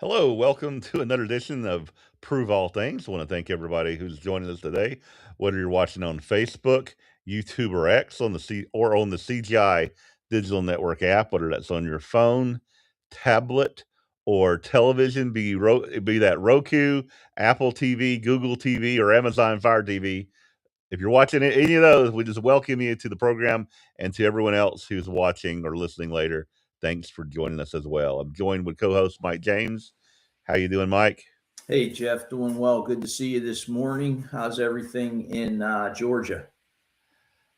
Hello, welcome to another edition of Prove All Things. I want to thank everybody who's joining us today, whether you're watching on Facebook, YouTube, or X on the CGI Digital Network app, whether that's on your phone, tablet, or television, be that Roku, Apple TV, Google TV, or Amazon Fire TV. If you're watching any of those, we just welcome you to the program, and to everyone else who's watching or listening later. Thanks for joining us as well. I'm joined with co-host Mike James. How you doing, Mike? Hey, Jeff, doing well. Good to see you this morning. How's everything in Georgia?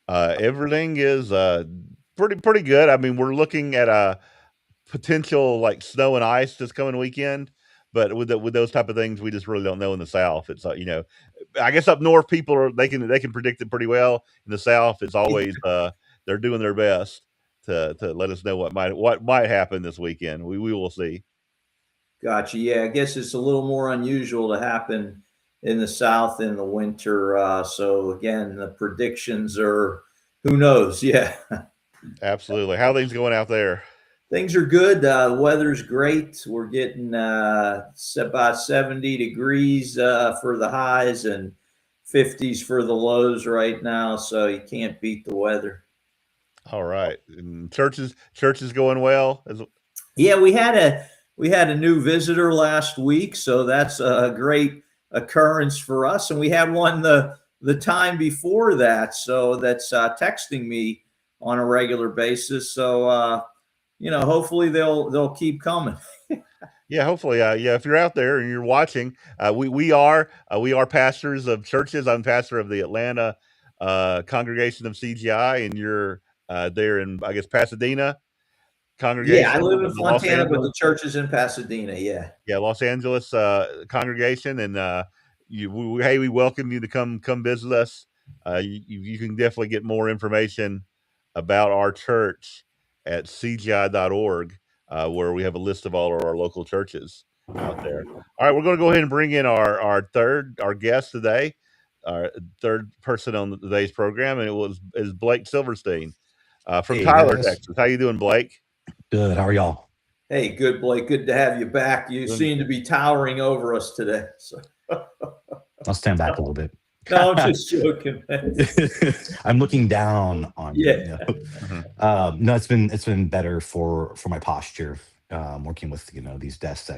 Everything is pretty good. I mean, we're looking at a potential like snow and ice this coming weekend, but with those type of things, we just really don't know in the South. It's I guess up north people they can predict it pretty well. In the South, it's always they're doing their best to let us know what might happen this weekend. We will see. Gotcha. Yeah, I guess it's a little more unusual to happen in the South in the winter. So, again, the predictions are who knows? Yeah. Absolutely. How are things going out there? Things are good. The weather's great. We're getting about 70 degrees for the highs and 50s for the lows right now. So, you can't beat the weather. All right. And church is going well. Yeah, we had a new visitor last week, so that's a great occurrence for us. And we had one the time before that, so that's texting me on a regular basis. So hopefully they'll keep coming. Yeah, hopefully. Yeah, if you're out there and you're watching, we are pastors of churches. I'm pastor of the Atlanta congregation of CGI, and you're there in, I guess, Pasadena Yeah, I congregation live in of the Los Fontana, but Angeles. the church is in Pasadena. Yeah. Yeah, Los Angeles congregation, and we welcome you to come visit us. You can definitely get more information about our church at cgi.org, where we have a list of all of our local churches out there. All right, we're going to go ahead and bring in our guest today, our third person on today's program, and is Blake Silverstein from Hey Tyler, guys, Texas. How you doing, Blake? good. How are y'all? Hey, good, Blake. Good to have you back. You Doing seem to be towering over us today. So. I'll stand back a little bit. No, I'm just joking, man. I'm looking down on you. Yeah. No, it's been better for my posture. Working with these desks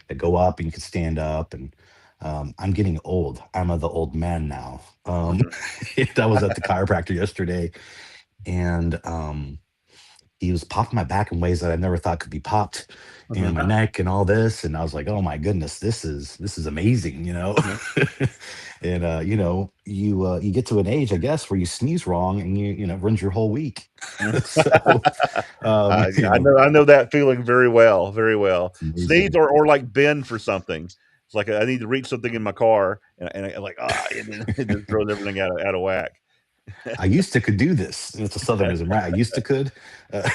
that go up and you can stand up, and I'm getting old. I'm of the old man now. I was at the chiropractor yesterday, and he was popping my back in ways that I never thought could be popped, and my neck and all this. And I was like, oh my goodness, this is amazing. And you get to an age, I guess, where you sneeze wrong and ruins your whole week. So um, you I know, know that feeling very well, very well. it's Sneeze amazing. or like bend for something. It's like I need to reach something in my car, and I like it just throws everything out of whack. I used to could do this. And it's a southernism, right? I used to could. Uh,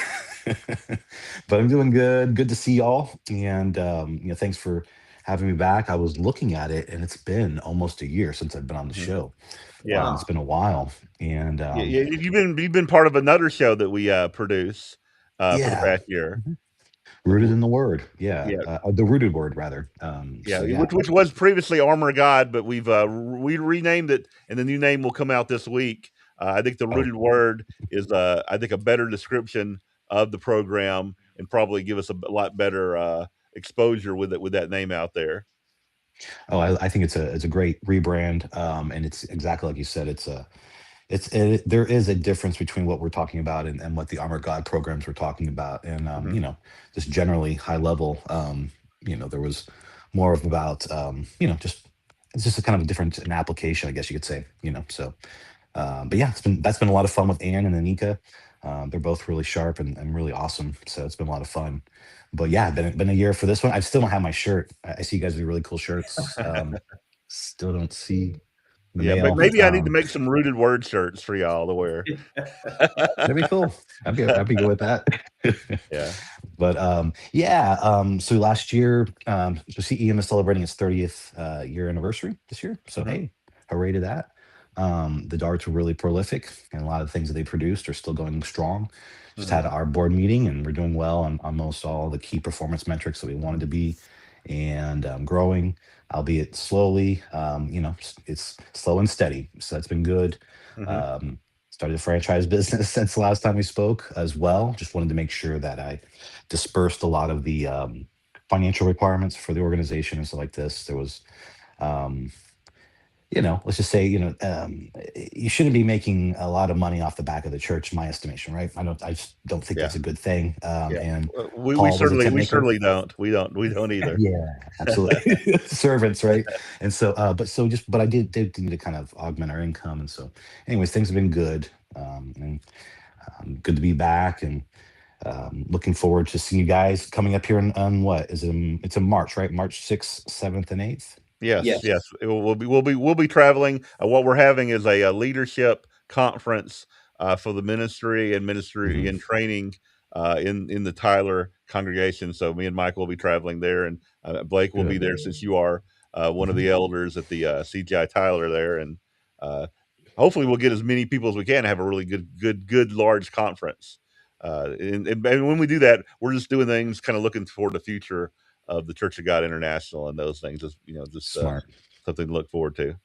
but I'm doing good. Good to see y'all. And thanks for having me back. I was looking at it, and it's been almost a year since I've been on the Mhm. show. Yeah, It's Wow. been a while. And yeah, yeah. You've been part of another show that we produce for the yeah, past year. mhm, W- rooted w- in the word. Yeah. Yeah, The rooted word, rather. yeah. So, yeah. Which was previously Armor of God, but we renamed it, and the new name will come out this week. I think the Oh, rooted word is I think a better description of the program, and probably give us a lot better exposure with that name out there. I think it's a great rebrand. And it's exactly like you said. There is a difference between what we're talking about and what the Armor God programs we're talking about. And Mhm. just generally high level. There was more of about just it's just a kind of a different an application, I guess you could say. So but yeah, that's been a lot of fun with Ann and Anika. They're both really sharp and really awesome. So it's been a lot of fun. But yeah, been a year for this one. I still don't have my shirt. I see you guys do really cool shirts. Still don't see the Yeah, but mail. maybe I need to make some rooted word shirts for y'all to wear. That'd be cool. I'd be good with that. Yeah. But yeah, so last year, so CEM is celebrating its 30th year anniversary this year. So Mhm, hey, hooray to that. The darts were really prolific, and a lot of the things that they produced are still going strong. Just mhm, had our board meeting, and we're doing well on most all the key performance metrics that we wanted to be. and growing, albeit slowly. It's slow and steady, so that's been good. Hmm. Um, Started a franchise business since the last time we spoke as well. Just wanted to make sure that I dispersed a lot of the financial requirements for the organization and stuff like this. There was um, let's just say, you shouldn't be making a lot of money off the back of the church, in my estimation, right? I just don't think Yeah. that's a good thing. Yeah. And We Paul was a certainly tent maker. don't. We don't either. Yeah, absolutely. Servants, right? And so, but I did need to kind of augment our income. And so, anyways, things have been good. And good to be back, and looking forward to seeing you guys coming up here on what is it? It's in March, right? March 6th, 7th, and 8th. Yes, Yes. yes. We'll be traveling. What we're having is a leadership conference for the ministry and ministry Mhm. and training in the Tyler congregation. So me and Mike will be traveling there, and Blake will be Good. there since you are one of Mhm. the elders at the CGI Tyler there, and uh, hopefully we'll get as many people as we can. Have a really good large conference. And when we do that, we're just doing things, kind of looking toward the future of the Church of God International and those things. Just Smart. something to look forward to.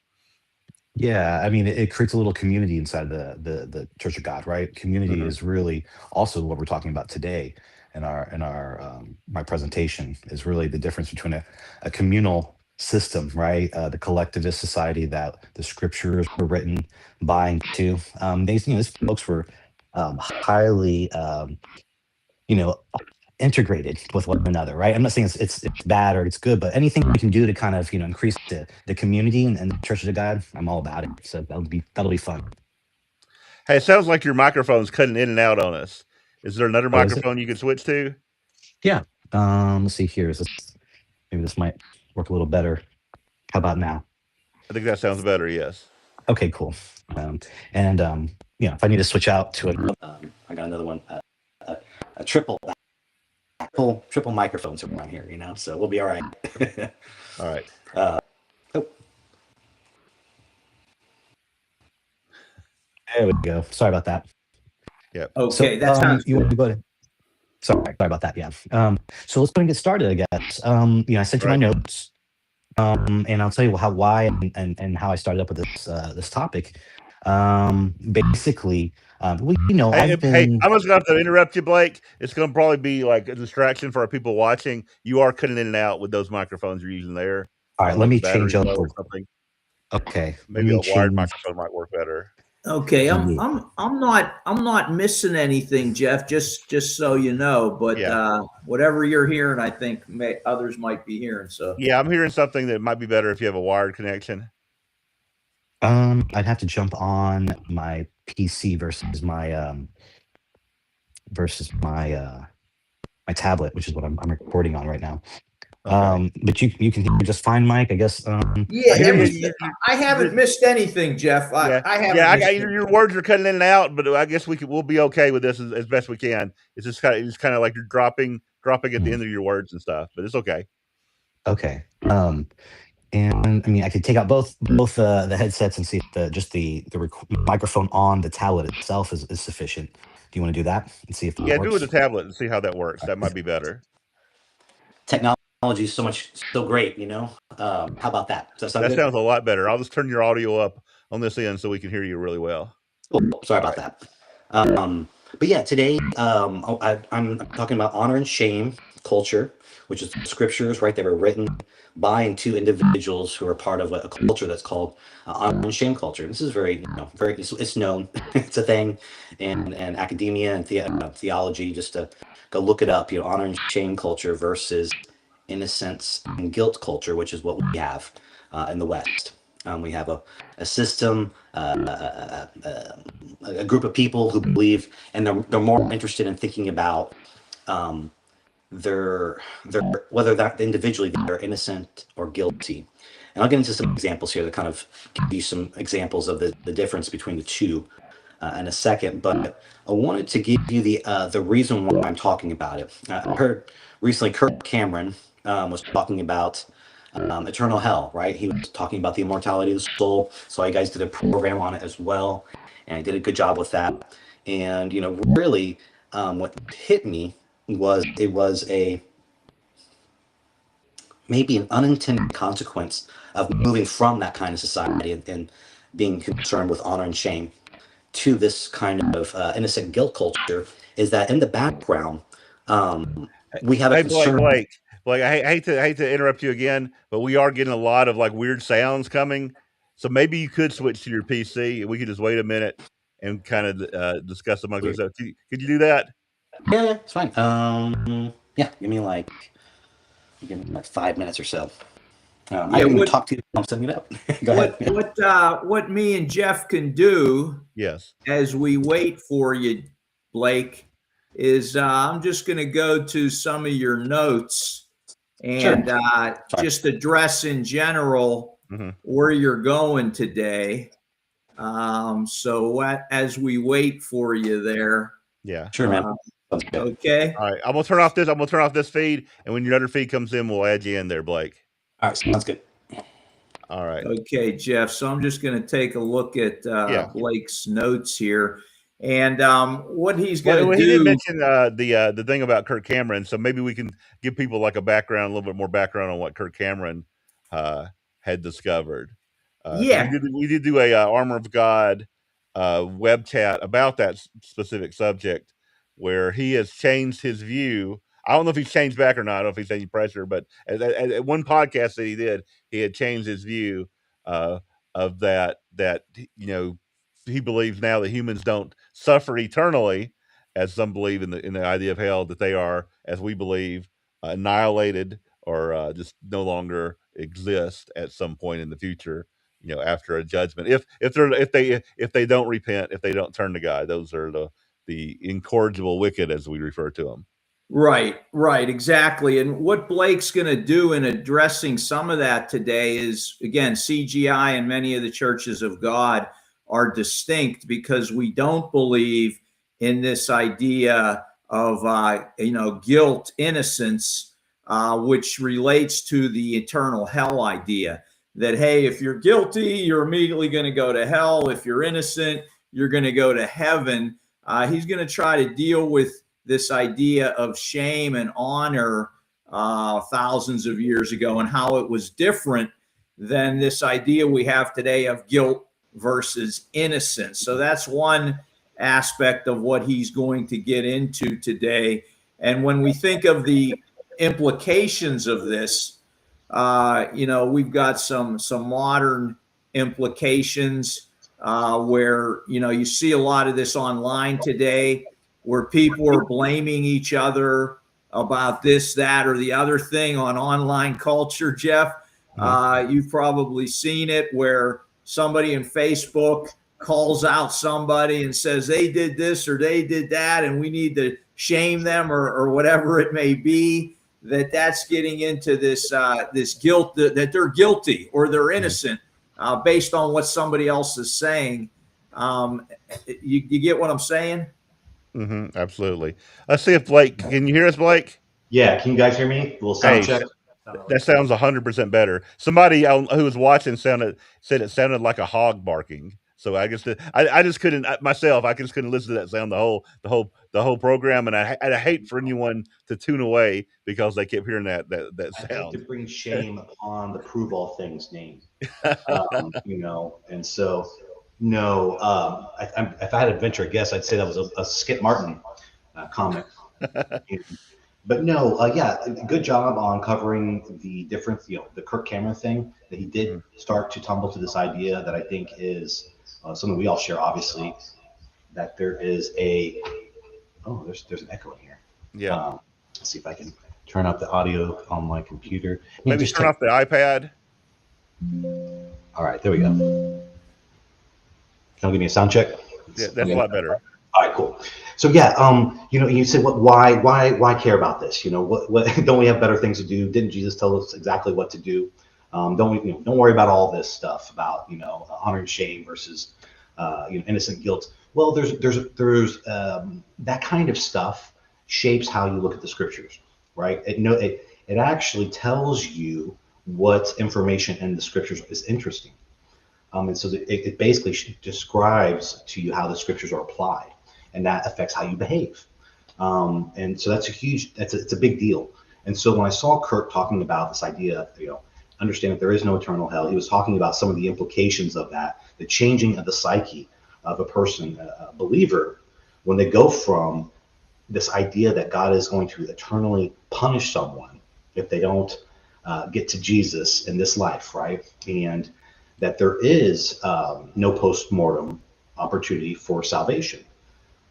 Yeah, I mean, it creates a little community inside the Church of God, right? Community Hmm. is really also what we're talking about today in our my presentation is really the difference between a communal system, right? The collectivist society that the scriptures were written by and to. These folks were highly you know integrated with one another, right? I'm not saying it's bad or it's good, but anything we can do to kind of increase the community and the Church of God, I'm all about it. So that'll be fun. Hey, it sounds like your microphone's cutting in and out on us. Is there another Oh, is it? microphone you can switch to? Yeah. Let's see here. Maybe this might work a little better. How about now? I think that sounds better. Yes. Okay, cool. Um, and if I need to switch out to I got another one, a triple microphones around here, so we'll be all right. All right. uh, oh, there we go. Sorry about that. Yep. So Okay, that sounds you want good. to go to sorry about that. Yeah. So let's go and get started, I guess. I sent you my Right. notes, and I'll tell you why and how I started up with this topic. Basically, I've Hey, been I'm just going to have to interrupt you, Blake. It's going to probably be like a distraction for our people watching. You are cutting in and out with those microphones you're using there. all I right. don't know Let if me the change battery's up. low or something. Okay, let Maybe me a wired change. microphone might work better. Okay, I'm Yeah. I'm I'm not missing anything, Jeff. Just so you know, but Yeah. whatever you're hearing, I think others might be hearing. So Yeah, I'm hearing something that might be better if you have a wired connection. I'd have to jump on my PC versus my tablet, which is what I'm recording on right now. Okay. But you can hear me just fine, Mike. I guess. yeah, I hear you. I haven't missed anything, Jeff. Yeah, I yeah. haven't missed anything. Your words are cutting in and out, but I guess we'll be okay with this as best we can. It's kind of like you're dropping at the Mhm. end of your words and stuff, but it's okay. Okay. And I mean, I could take out both the headsets and see if microphone on the tablet itself is sufficient. Do you want to do that and see if that Yeah, do it with works? the tablet and see how that works. That might be better. Technology is so great, how about that? Does that sound That good? sounds a lot better. I'll just turn your audio up on this end so we can hear you really well. Cool. Sorry All about right. that. But yeah, today I'm talking about honor and shame culture, which is scriptures, right? They were written by and to individuals who are part of a culture that's called honor and shame culture. This is it's known, it's a thing, and academia and theology. Just to go look it up, honor and shame culture versus innocence and guilt culture, which is what we have in the West. We have a system, a group of people who believe, and they're more interested in thinking about um, their whether that individually they're innocent or guilty. And I'll get into some examples here to kind of give you some examples of the difference between the two in a second. But I wanted to give you the reason why I'm talking about it. I heard recently Kirk Cameron was talking about eternal hell, right? He was talking about the immortality of the soul. So you guys did a program on it as well, and I did a good job with that. And really, what hit me was maybe an unintended consequence of moving from that kind of society and being concerned with honor and shame to this kind of innocent guilt culture is that in the background, we have a Hey, Blake, concern. Blake, I hate to interrupt you again, but we are getting a lot of like weird sounds coming. So maybe you could switch to your PC. We could just wait a minute and kind of discuss amongst ourselves. Could you do that? Yeah, it's fine. Yeah, give me like 5 minutes or so. I Yeah, didn't even what talk to you. I'm setting it up. Go ahead. what me and Jeff can do Yes. as we wait for you, Blake, is I'm just going to go to some of your notes Sure. and just address in general where you're going today. So as we wait for you there. Yeah. Sure, man. Okay. All right. I'm gonna turn off this feed, and when your other feed comes in, we'll add you in there, Blake. All right, sounds good. All right. Okay, Jeff. So I'm just going to take a look at Yeah. Blake's notes here, and what he's going to Well, do. he didn't mention the thing about Kirk Cameron, so maybe we can give people like a little bit more background on what Kirk Cameron had discovered. Yeah. We did do a Armor of God web chat about that specific subject, where he has changed his view. I don't know if he's changed back or not. I don't know if he's any pressure, but at one podcast that he did, he had changed his view of that. He believes now that humans don't suffer eternally, as some believe in the idea of hell, that they are, as we believe, annihilated or just no longer exist at some point in the future. After a judgment, if they don't repent, if they don't turn to God, those are the incorrigible wicked, as we refer to them. Right, exactly. And what Blake's going to do in addressing some of that today is, again, CGI and many of the churches of God are distinct because we don't believe in this idea of, guilt, innocence, which relates to the eternal hell idea. That, hey, if you're guilty, you're immediately going to go to hell. If you're innocent, you're going to go to heaven. He's going to try to deal with this idea of shame and honor thousands of years ago and how it was different than this idea we have today of guilt versus innocence. So that's one aspect of what he's going to get into today. And when we think of the implications of this, we've got some modern implications where, you see a lot of this online today, where people are blaming each other about this, that, or the other thing on online culture, Jeff. You've probably seen it where somebody in Facebook calls out somebody and says they did this or they did that, and we need to shame them or whatever it may be. That's getting into this guilt that they're guilty or they're innocent based on what somebody else is saying. You get what I'm saying? Absolutely. Let's see if Blake, can you hear us, Blake? Yeah, can you guys hear me? A little sound check. That sounds 100% better. Somebody who was watching said it sounded like a hog barking. So I guess I just couldn't myself. I just couldn't listen to that sound the whole program, and I hate for anyone to tune away because they kept hearing that I hate sound. to bring shame upon the Prove All Things name, and so no. If I had to venture a guess, I'd say that was a Skip Martin comment. But no, yeah, good job on covering the difference, the Kirk Cameron thing that he did start to tumble to this idea that I think is something we all share, obviously, that there is there's an echo in here. Yeah. Let's see if I can turn up the audio on my computer. Maybe just turn off the iPad. All right, there we go. Can you give me a sound check? Yeah, that's a lot better. All right, cool. So yeah, you said, why care about this? What don't we have better things to do? Didn't Jesus tell us exactly what to do? Don't worry about all this stuff about honor and shame versus innocent guilt. Well, there's that kind of stuff shapes how you look at the scriptures, right? It actually tells you what information in the scriptures is interesting, and so it basically describes to you how the scriptures are applied. And that affects how you behave, and so that's it's a big deal. And so when I saw Kirk talking about this idea, understand that there is no eternal hell, he was talking about some of the implications of that, the changing of the psyche of a person, a believer, when they go from this idea that God is going to eternally punish someone if they don't get to Jesus in this life, right? And that there is no post-mortem opportunity for salvation.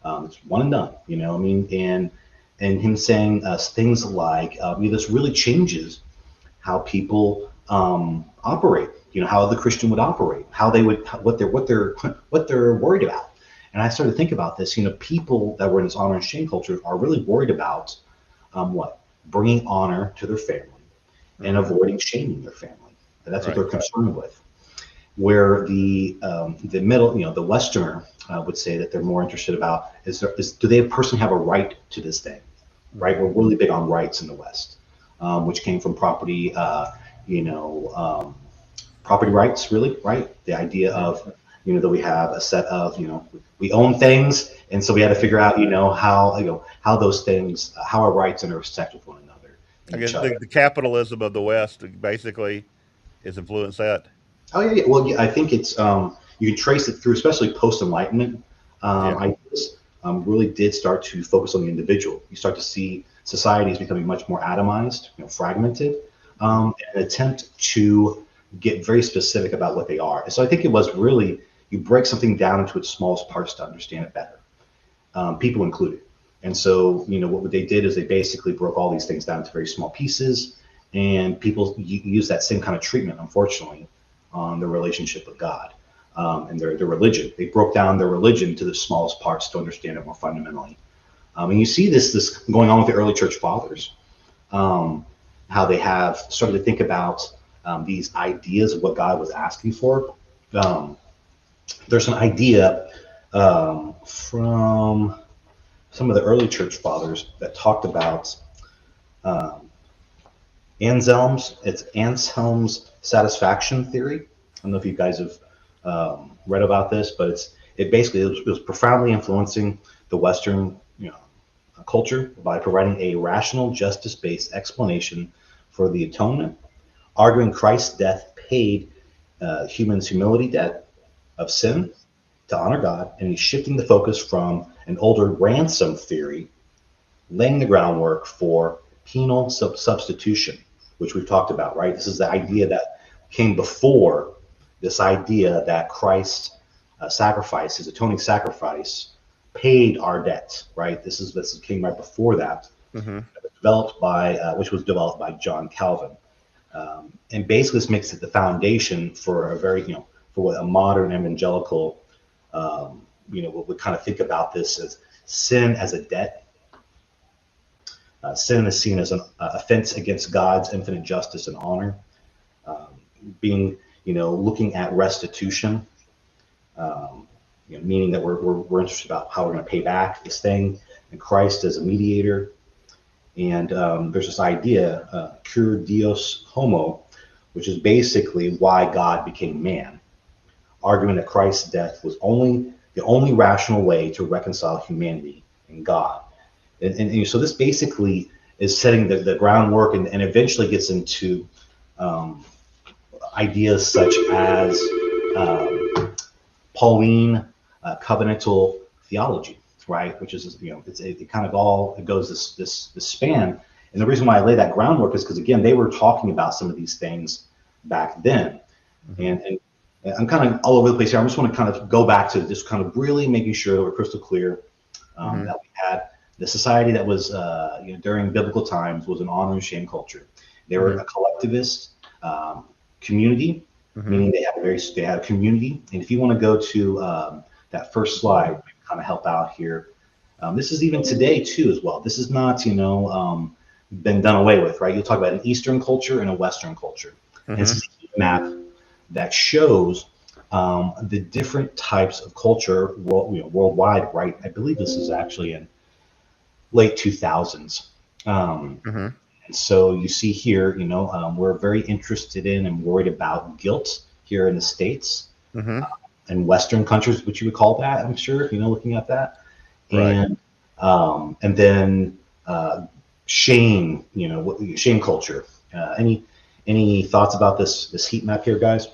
It's one and done, I mean, and him saying things like, this really changes how people operate, how the Christian would operate, how they would, what they're worried about. And I started to think about this, people that were in this honor and shame culture are really worried about what? Bringing honor to their family and avoiding shaming their family. And that's what they're concerned with. Where the middle, the Westerner would say that they're more interested about do they personally have a right to this thing, right? We're really big on rights in the West, which came from property, property rights, really, right? The idea of, that we have a set of, we own things, and so we had to figure out, how those things, how our rights intersect with one another. I guess the capitalism of the West basically has influenced that. Oh yeah. Well, yeah, I think it's you can trace it through, especially post-Enlightenment ideas. Really did start to focus on the individual. You start to see societies becoming much more atomized, fragmented, an attempt to get very specific about what they are. And so I think it was really, you break something down into its smallest parts to understand it better, people included. And so, what they did is they basically broke all these things down into very small pieces, and people use that same kind of treatment, unfortunately, on their relationship with God and their religion. They broke down their religion to the smallest parts to understand it more fundamentally. And you see this going on with the early church fathers, how they have started to think about these ideas of what God was asking for. There's an idea from some of the early church fathers that talked about Anselm's satisfaction theory. I don't know if you guys have read about this, but it was profoundly influencing the Western culture by providing a rational, justice-based explanation for the atonement, arguing Christ's death paid humans' humility debt of sin to honor God, and he's shifting the focus from an older ransom theory, laying the groundwork for penal substitution, which we've talked about, right? This is the idea that came before this idea that Christ's sacrifice, his atoning sacrifice, paid our debt, right? This came right before that, which was developed by John Calvin, and basically this makes it the foundation for a very, for what a modern evangelical, what we kind of think about this as sin as a debt. Sin is seen as an offense against God's infinite justice and honor, being, looking at restitution, meaning that we're interested about how we're going to pay back this thing, and Christ as a mediator. And there's this idea, cur Deus homo, which is basically why God became man, arguing that Christ's death was the only rational way to reconcile humanity and God. And so this basically is setting the groundwork and eventually gets into ideas such as Pauline covenantal theology, right? Which is, it kind of it goes this span. And the reason why I lay that groundwork is because, again, they were talking about some of these things back then. And I'm kind of all over the place here. I just want to kind of go back to just kind of really making sure that we're crystal clear that we had the society that was, during biblical times was an honor and shame culture. They were a collectivist community, meaning they had a community. And if you want to go to that first slide, kind of help out here. This is even today too, as well. This is not, been done away with, right? You'll talk about an Eastern culture and a Western culture. And this is a heat map that shows the different types of culture worldwide, right? I believe this is actually in late 2000s. And so you see here, we're very interested in and worried about guilt here in the States and Western countries, which you would call that, I'm sure, looking at that. Right. And then shame, shame culture. Any thoughts about this heat map here, guys?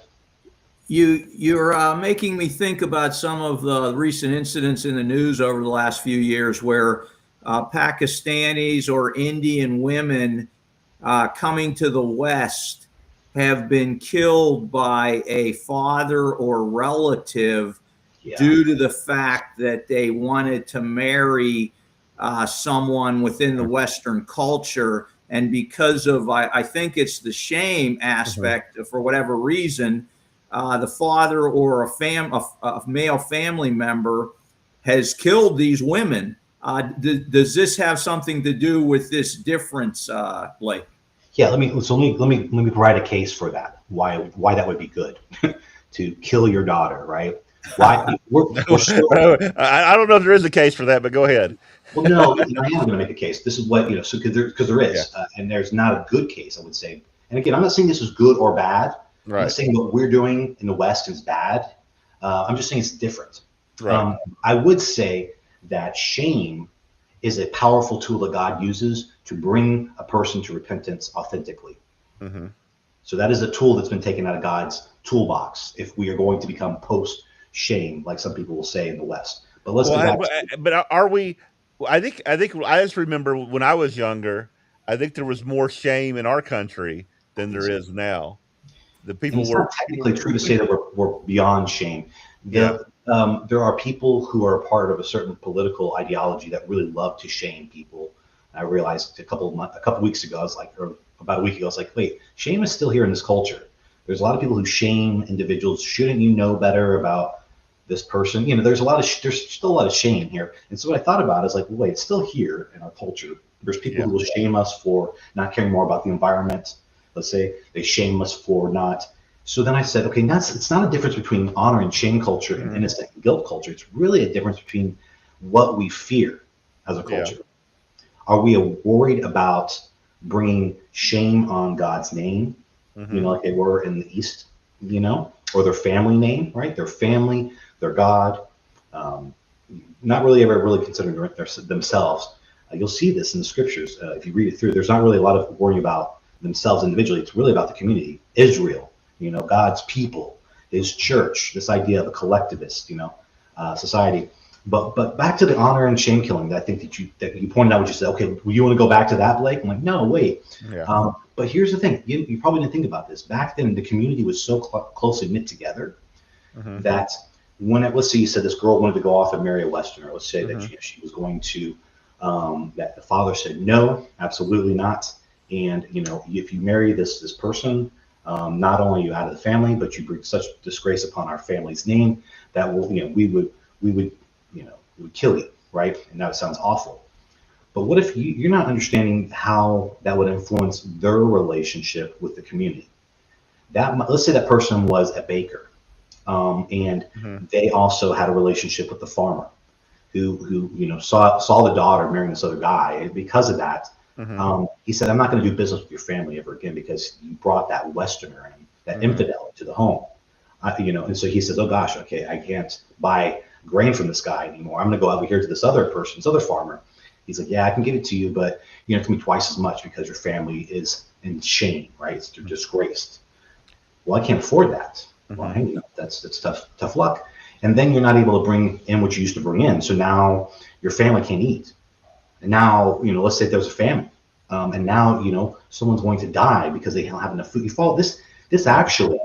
You're making me think about some of the recent incidents in the news over the last few years where Pakistanis or Indian women coming to the West have been killed by a father or relative due to the fact that they wanted to marry someone within the Western culture. And because of, I think it's the shame aspect, for whatever reason, the father or a male family member has killed these women. Does this have something to do with this difference, Blake? Yeah, let me provide a case for that. Why that would be good to kill your daughter, right? Why we're still, I don't know if there is a case for that, but go ahead. Well, no, I am going to make a case. This is what so because there is, and there's not a good case, I would say. And again, I'm not saying this is good or bad. Right. I'm not saying what we're doing in the West is bad. I'm just saying it's different. Right. I would say that shame is a powerful tool that God uses to bring a person to repentance authentically. Mm-hmm. So that is a tool that's been taken out of God's toolbox if we are going to become post-shame, like some people will say in the West. But let's go back. But are we? I think I just remember when I was younger, I think there was more shame in our country than there is now. The people were not technically true to say that we're beyond shame. There are people who are a part of a certain political ideology that really love to shame people. I realized a couple weeks ago, or about a week ago, I was like, wait, shame is still here in this culture. There's a lot of people who shame individuals. Shouldn't you know better about this person? There's still a lot of shame here. And so what I thought about is like, well, wait, it's still here in our culture. There's people who will shame us for not caring more about the environment. Let's say they shame us for not. So then I said, okay, it's not a difference between honor and shame culture and innocent and guilt culture. It's really a difference between what we fear as a culture. Yeah. Are we worried about bringing shame on God's name, like they were in the East, or their family name, right? Their family, their God, not really ever really considering themselves. You'll see this in the scriptures. If you read it through, there's not really a lot of worrying about themselves individually. It's really about the community, Israel, God's people, his church, this idea of a collectivist, society. But back to the honor and shame killing that I think that you pointed out, what you said, okay, you want to go back to that, Blake? I'm like, no, wait. Yeah. But here's the thing. You probably didn't think about this. Back then, the community was so closely knit together that let's say you said this girl wanted to go off and marry a Westerner. Let's say that she was going to, that the father said, no, absolutely not. And, if you marry this person, not only are you out of the family, but you bring such disgrace upon our family's name that we would kill you, right? And that sounds awful. But what if you're not understanding how that would influence their relationship with the community? Let's say that person was a baker, and they also had a relationship with the farmer, who saw the daughter marrying this other guy, and because of that, he said, "I'm not going to do business with your family ever again because you brought that Westerner in, that infidel into the home." And so he says, "Oh gosh, okay, I can't buy grain from this guy anymore. I'm going to go over here to this other farmer." He's like, "Yeah, I can give it to you, but it's going to be twice as much because your family is in shame, right? They're disgraced." Well, I can't afford that. Well, that's tough luck. And then you're not able to bring in what you used to bring in. So now your family can't eat. And now, let's say there's a famine, and now, someone's going to die because they don't have enough food. You follow this actually,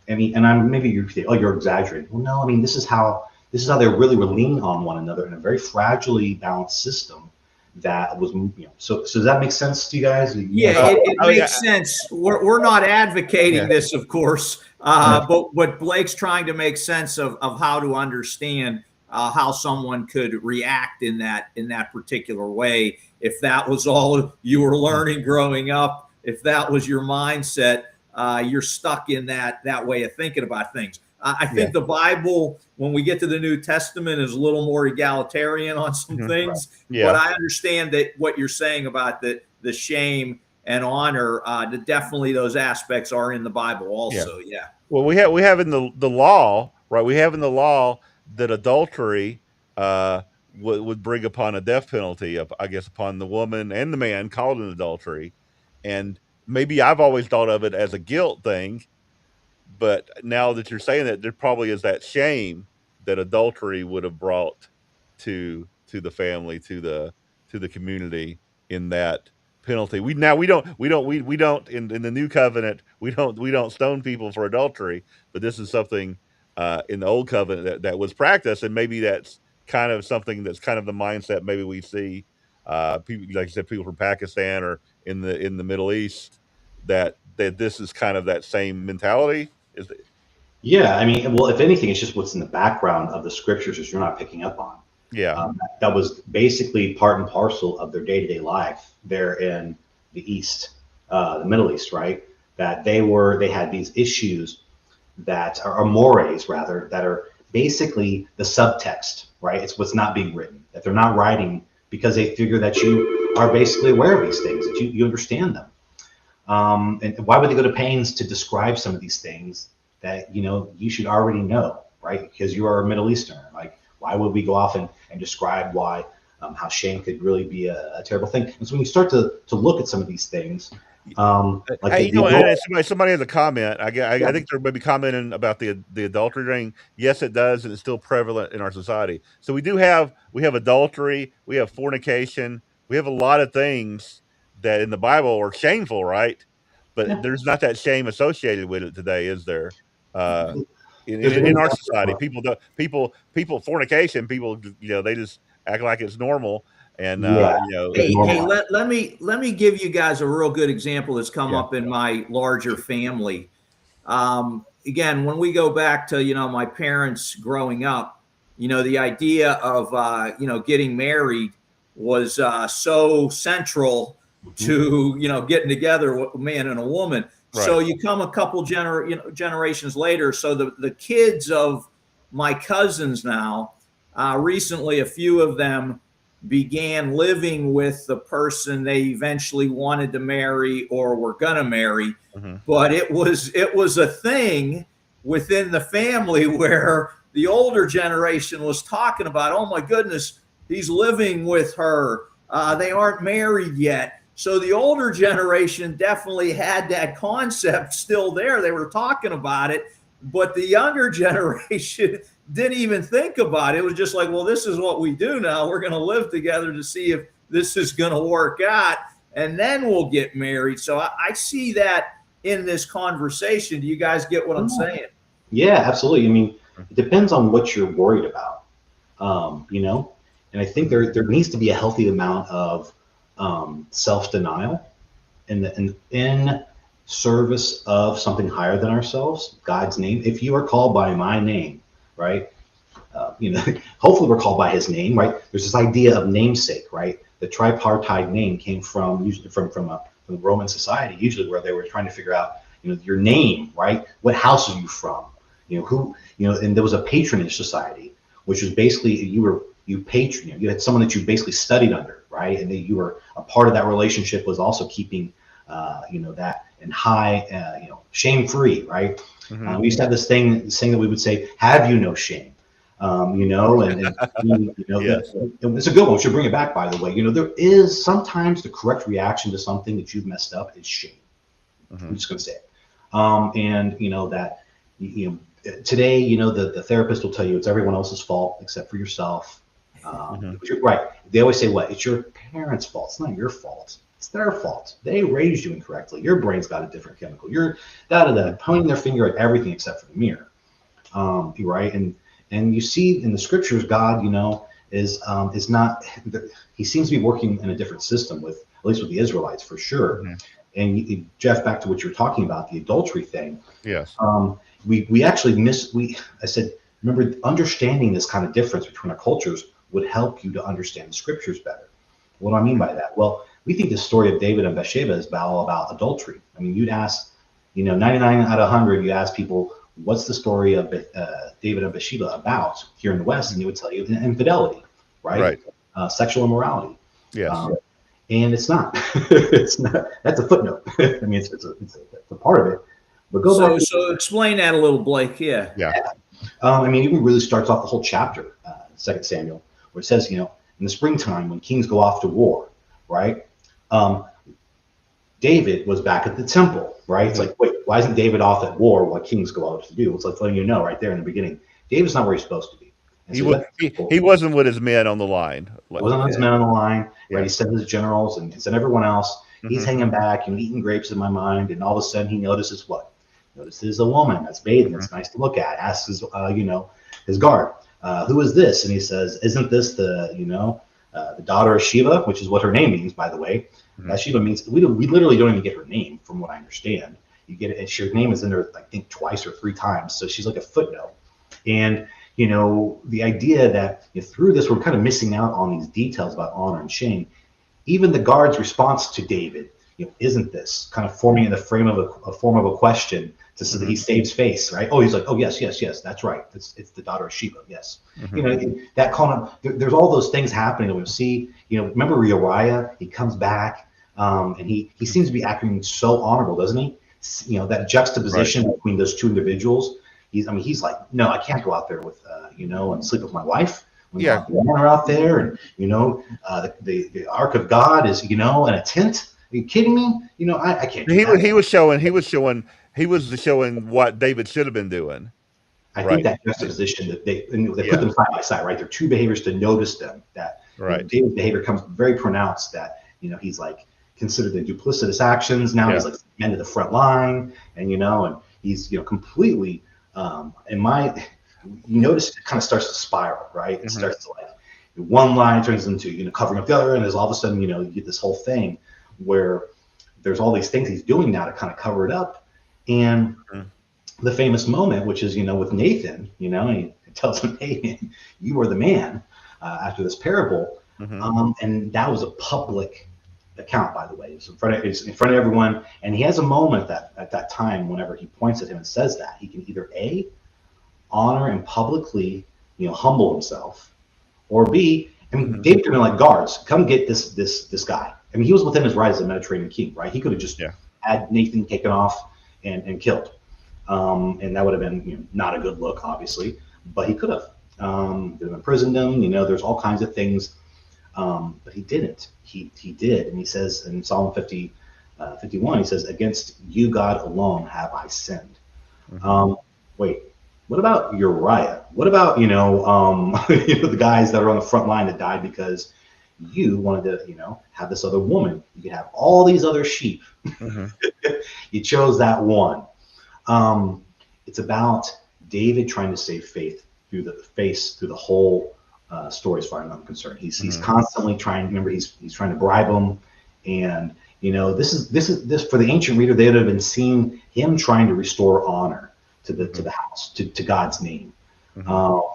maybe you say, "Oh, you're exaggerating." Well, no, this is how they really were leaning on one another in a very fragilely balanced system that was, so does that make sense to you guys? Yeah, it makes sense. We're not advocating this, of course, but Blake's trying to make sense of how to understand how someone could react in that particular way. If that was all you were learning growing up, if that was your mindset, you're stuck in that way of thinking about things. I think the Bible, when we get to the New Testament, is a little more egalitarian on some things. Right. Yeah. But I understand that what you're saying about the shame and honor, definitely those aspects are in the Bible also. Yeah. Well, we have in the law, right? We have in the law that adultery would bring upon a death penalty, I guess, upon the woman and the man called in adultery. And maybe I've always thought of it as a guilt thing, but now that you're saying that, there probably is that shame that adultery would have brought to the family, to the community in that penalty. We don't in the new covenant, we don't stone people for adultery, but this is something in the old covenant that was practiced, and maybe that's kind of something that's kind of the mindset maybe we see people, like you said, people from Pakistan or in the Middle East, that this is kind of that same mentality. Is it? Yeah, I mean, well, if anything, it's just what's in the background of the scriptures that you're not picking up on. Yeah. That was basically part and parcel of their day-to-day life there in the East, the Middle East, right? That they had these issues that are mores, rather, that are basically the subtext, right? It's what's not being written, that they're not writing because they figure that you are basically aware of these things, that you understand them. And why would they go to pains to describe some of these things that you should already know, right? Because you are a Middle Easterner. Like, why would we go off and describe why how shame could really be a terrible thing? And so when you start to look at some of these things, like Hey, somebody has a comment. I think they're maybe commenting about the adultery ring. Yes, it does, and it's still prevalent in our society. So we have adultery, we have fornication, we have a lot of things that in the Bible are shameful, right? But there's not that shame associated with it today, is there? In our society, fornication, people, they just act like it's normal. And hey, let me give you guys a real good example that's come up in my larger family. Again, when we go back to my parents growing up, the idea of getting married was so central to getting together with a man and a woman. Right. So you come a couple generations later. So the kids of my cousins now, recently, a few of them began living with the person they eventually wanted to marry or were gonna marry. Mm-hmm. But it was a thing within the family where the older generation was talking about, oh my goodness, he's living with her. They aren't married yet. So the older generation definitely had that concept still there. They were talking about it, but the younger generation didn't even think about it. It was just like, well, this is what we do now. We're going to live together to see if this is going to work out, and then we'll get married. So I see that in this conversation. Do you guys get what I'm saying? Yeah, absolutely. I mean, it depends on what you're worried about, and I think there needs to be a healthy amount of self-denial in service of something higher than ourselves, God's name. If you are called by my name, right? Hopefully we're called by his name, right? There's this idea of namesake, right? The tripartite name came usually from Roman society, usually where they were trying to figure out, your name, right? What house are you from? And there was a patronage society, which was basically you had someone that you basically studied under, right? And you were a part of that relationship was also keeping, that in high, shame-free, right? Mm-hmm. We used to have this thing that we would say, have you no shame? Yes. It's a good one. We should bring it back, by the way. There is sometimes the correct reaction to something that you've messed up is shame. Mm-hmm. I'm just going to say it. Today, the therapist will tell you it's everyone else's fault except for yourself. Right. They always say, what? It's your parents' fault. It's not your fault. It's their fault. They raised you incorrectly. Your brain's got a different chemical. You're pointing their finger at everything except for the mirror. Right. And you see in the scriptures, God, is not, he seems to be working in a different system at least with the Israelites for sure. Mm-hmm. And Jeff, back to what you were talking about, the adultery thing. Yes. We actually I said, remember, understanding this kind of difference between our cultures would help you to understand the scriptures better. What do I mean by that? Well, we think the story of David and Bathsheba is all about adultery. I mean, you'd ask, 99 out of 100, you ask people, what's the story of David and Bathsheba about here in the West? And they would tell you infidelity, right? Sexual immorality. Yes. And it's not. It's not. That's a footnote. I mean, it's a part of it. But so explain that a little, Blake. Yeah. I mean, even really starts off the whole chapter, 2 Samuel, where it says, in the springtime when kings go off to war, right? David was back at the temple, right? It's like, wait, why isn't David off at war while kings go out to do? It's like letting you know right there in the beginning, David's not where he's supposed to be. And he wasn't with his men on the line. Wasn't on his men on the line, Yeah. right? He sent his generals and sent everyone else. He's hanging back and eating grapes in my mind, and all of a sudden he notices what? Notices a woman that's bathing. It's nice to look at. Asks his, his guard, who is this? And he says, isn't this the daughter of Sheba, which is what her name means, by the way. Sheba means, we literally don't even get her name, from what I understand. You get it, and her name is in there, I think, twice or three times. So she's like a footnote. And, the idea that through this, we're kind of missing out on these details about honor and shame. Even the guard's response to David, isn't this kind of forming in the form of a question to so that he saves face, right? Oh, he's like, oh, yes, that's right. It's the daughter of Sheba, yes. That kind of, there's all those things happening that we'll see. Remember Uriah? He comes back, and he seems to be acting so honorable, doesn't he? That juxtaposition between those two individuals. He's like, no, I can't go out there with, and sleep with my wife. When the men are out there, and the ark of God is, in a tent. Are you kidding me? I can't. He was showing what David should have been doing. I think that juxtaposition that they put them side by side, right? They're two behaviors to notice them. That David's behavior comes very pronounced. That he's like considered the duplicitous actions. Now he's like men to the front line, and and he's completely. You notice it kind of starts to spiral, right? It starts to like one line turns into covering up the other, and there's all of a sudden you get this whole thing where there's all these things he's doing now to kind of cover it up, and the famous moment, which is with Nathan, he tells him, "Hey, man, you are the man." After this parable, and that was a public account, by the way. It's in front of everyone, and he has a moment that at that time, whenever he points at him and says that, he can either A, honor and publicly, humble himself, or B, David could have been like, guards, come get this guy. He was within his right as a Mediterranean king, right? He could have just had Nathan taken off and killed, and that would have been not a good look, obviously, but he could have. Could have imprisoned him. There's all kinds of things, but he didn't. He did, and he says in Psalm 51, he says, "Against you, God alone, have I sinned." Wait. What about Uriah? What about the guys that are on the front line that died because you wanted to have this other woman? You could have all these other sheep. You chose that one. It's about David trying to save faith through the whole story, as far as I'm concerned. He's constantly trying. Remember, he's trying to bribe them, and this is for the ancient reader. They would have been seeing him trying to restore honor to the house, to God's name,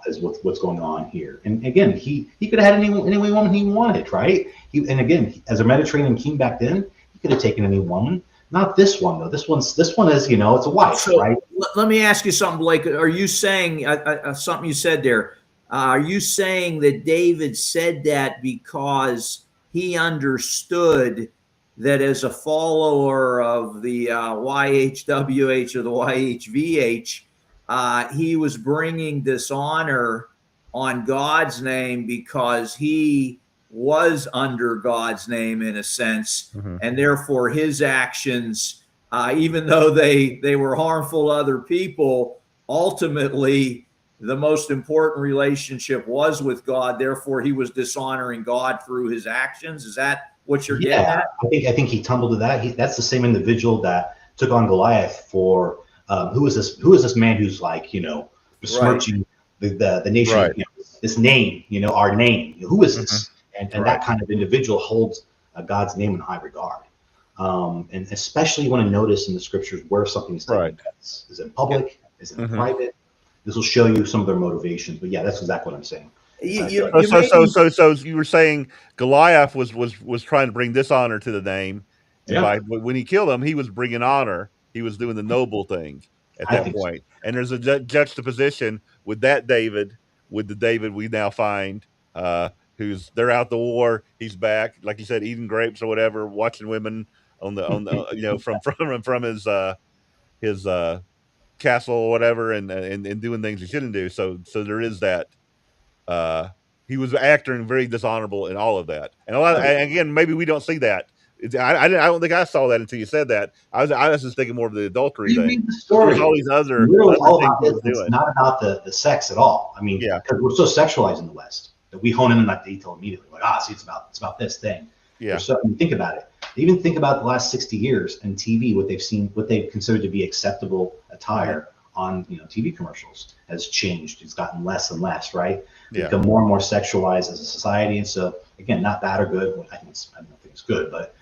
is what's going on here. And again, he could have had any woman he wanted, right? And again, as a Mediterranean king back then, he could have taken any woman. Not this one though. This one is it's a wife, right? Let me ask you something, Blake. Are you saying something you said there? Are you saying that David said that because he understood that as a follower of the YHWH or the YHVH, he was bringing dishonor on God's name because he was under God's name in a sense, and therefore his actions, even though they were harmful to other people, ultimately the most important relationship was with God. Therefore, he was dishonoring God through his actions. Is that what you're getting at? I think he tumbled to that. That's the same individual that took on Goliath for who is this man who's like besmirching the nation, this name, our name. Who is this? And that kind of individual holds God's name in high regard. And especially you want to notice in the scriptures where something is taking place. Is it public? Is it private? This will show you some of their motivations. But yeah, that's exactly what I'm saying. So you were saying Goliath was trying to bring dishonor to the name. And when he killed him, he was bringing honor. He was doing the noble thing at that point. So. And there's a juxtaposition with that David, with the David we now find, they're out the war. He's back, like you said, eating grapes or whatever, watching women on the from his castle or whatever, and doing things he shouldn't do. So there is that. he was acting very dishonorable in all of that. And a lot of, and again, maybe we don't see that. I don't think I saw that until you said that. I was just thinking more of the adultery You thing. read the story. There's all these other all things about he it. was It's doing. not about the sex at all. I mean, Yeah. because we're so sexualized in the West that we hone in on that detail immediately. Like, see, it's about this thing. Yeah. So I mean, think about it. Even think about the last 60 years in TV, what they've seen, what they've considered to be acceptable attire on TV commercials has changed. It's gotten less and less, right? We've become more and more sexualized as a society. And so again, not bad or good. I don't think it's good, but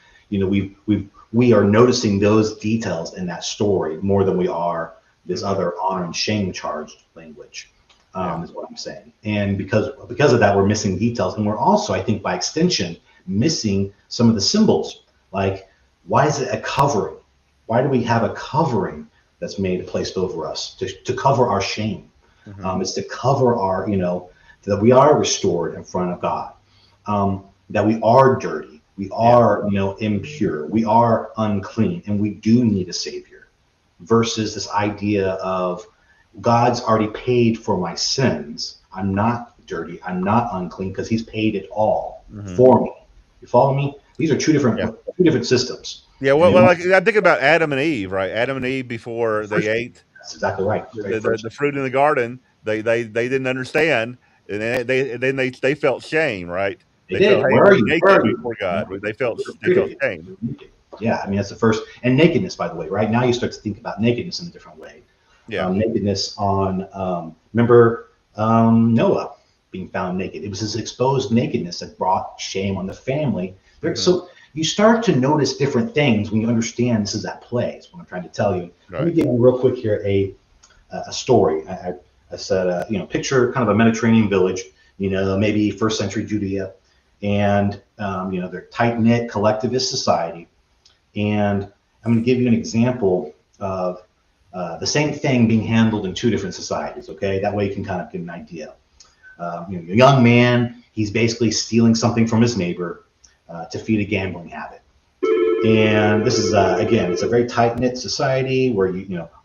we are noticing those details in that story more than we are this other honor and shame charged language, is what I'm saying. And because of that, we're missing details. And we're also, I think by extension, missing some of the symbols. Like, why is it a covering? Why do we have a covering that's placed over us to cover our shame? It's to cover our, that we are restored in front of God, that we are dirty, we are, impure, we are unclean, and we do need a savior. Versus this idea of God's already paid for my sins. I'm not dirty, I'm not unclean because he's paid it all for me. You follow me? These are two different systems. Yeah, well, like I think about Adam and Eve, right? Adam and Eve before they ate. That's exactly right. The fruit in the garden, they didn't understand, and they felt shame, right? They did. Felt, Where are you? naked before God. They felt shame. Yeah, I mean that's the first. And nakedness, by the way, right now you start to think about nakedness in a different way. Yeah, nakedness on remember Noah being found naked. It was his exposed nakedness that brought shame on the family. So you start to notice different things when you understand this is at play. Is what I'm trying to tell you. Let me give you real quick here a story. I said, picture kind of a Mediterranean village, maybe first century Judea, and they're tight knit collectivist society. And I'm going to give you an example of the same thing being handled in two different societies. Okay, that way you can kind of get an idea. A young man, he's basically stealing something from his neighbor to feed a gambling habit. And this is again, it's a very tight-knit society where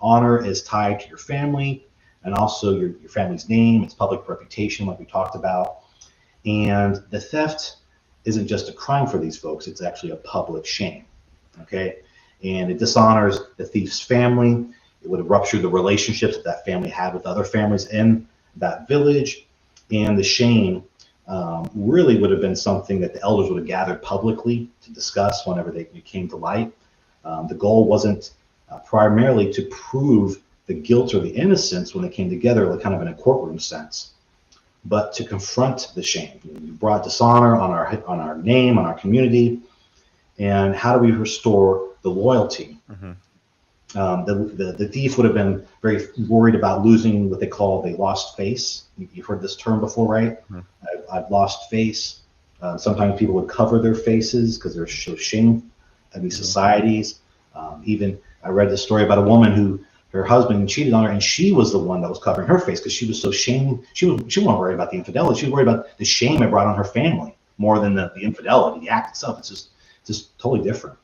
honor is tied to your family and also your family's name, its public reputation, like we talked about. And the theft isn't just a crime for these folks; it's actually a public shame. Okay, and it dishonors the thief's family. It would have ruptured the relationships that family had with other families in that village, and the shame really would have been something that the elders would have gathered publicly to discuss whenever they came to light. The goal wasn't primarily to prove the guilt or the innocence when they came together, like kind of in a courtroom sense, but to confront the shame. We brought dishonor on our name, on our community, and how do we restore the loyalty? The thief would have been very worried about losing what they call the lost face. You've heard this term before, right? I've lost face. Sometimes people would cover their faces because they're so shame in these societies. Even I read this story about a woman who her husband cheated on her, and she was the one that was covering her face because she was so shamed. She wasn't worried about the infidelity. She was worried about the shame it brought on her family more than the infidelity, the act itself. It's just totally different.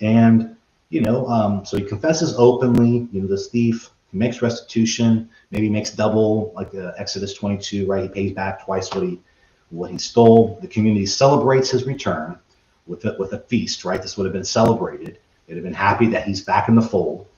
And so he confesses openly. This thief, he makes restitution, maybe makes double, like Exodus 22, right? He pays back twice what he stole. The community celebrates his return with a feast, right? This would have been celebrated. They'd have been happy that he's back in the fold.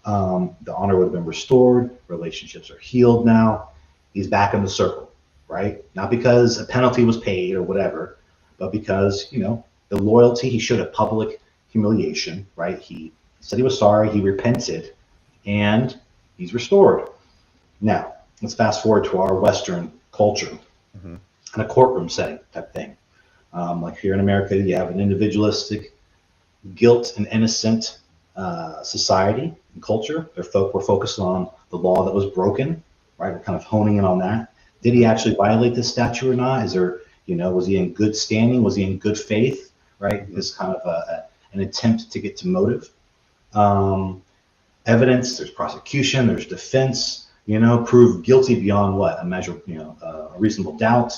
The honor would have been restored. Relationships are healed now. He's back in the circle, right? Not because a penalty was paid or whatever, but because, the loyalty, he showed a public humiliation, right? He said he was sorry, he repented, and he's restored. Now, let's fast forward to our Western culture in a courtroom setting type thing. Like here in America, you have an individualistic, guilt and innocent society and culture. We're focused on the law that was broken, right? We're kind of honing in on that. Did he actually violate this statute or not? Is there, was he in good standing? Was he in good faith, right? It's kind of an attempt to get to motive. Evidence, there's prosecution, there's defense, prove guilty beyond what? A measure, a reasonable doubt.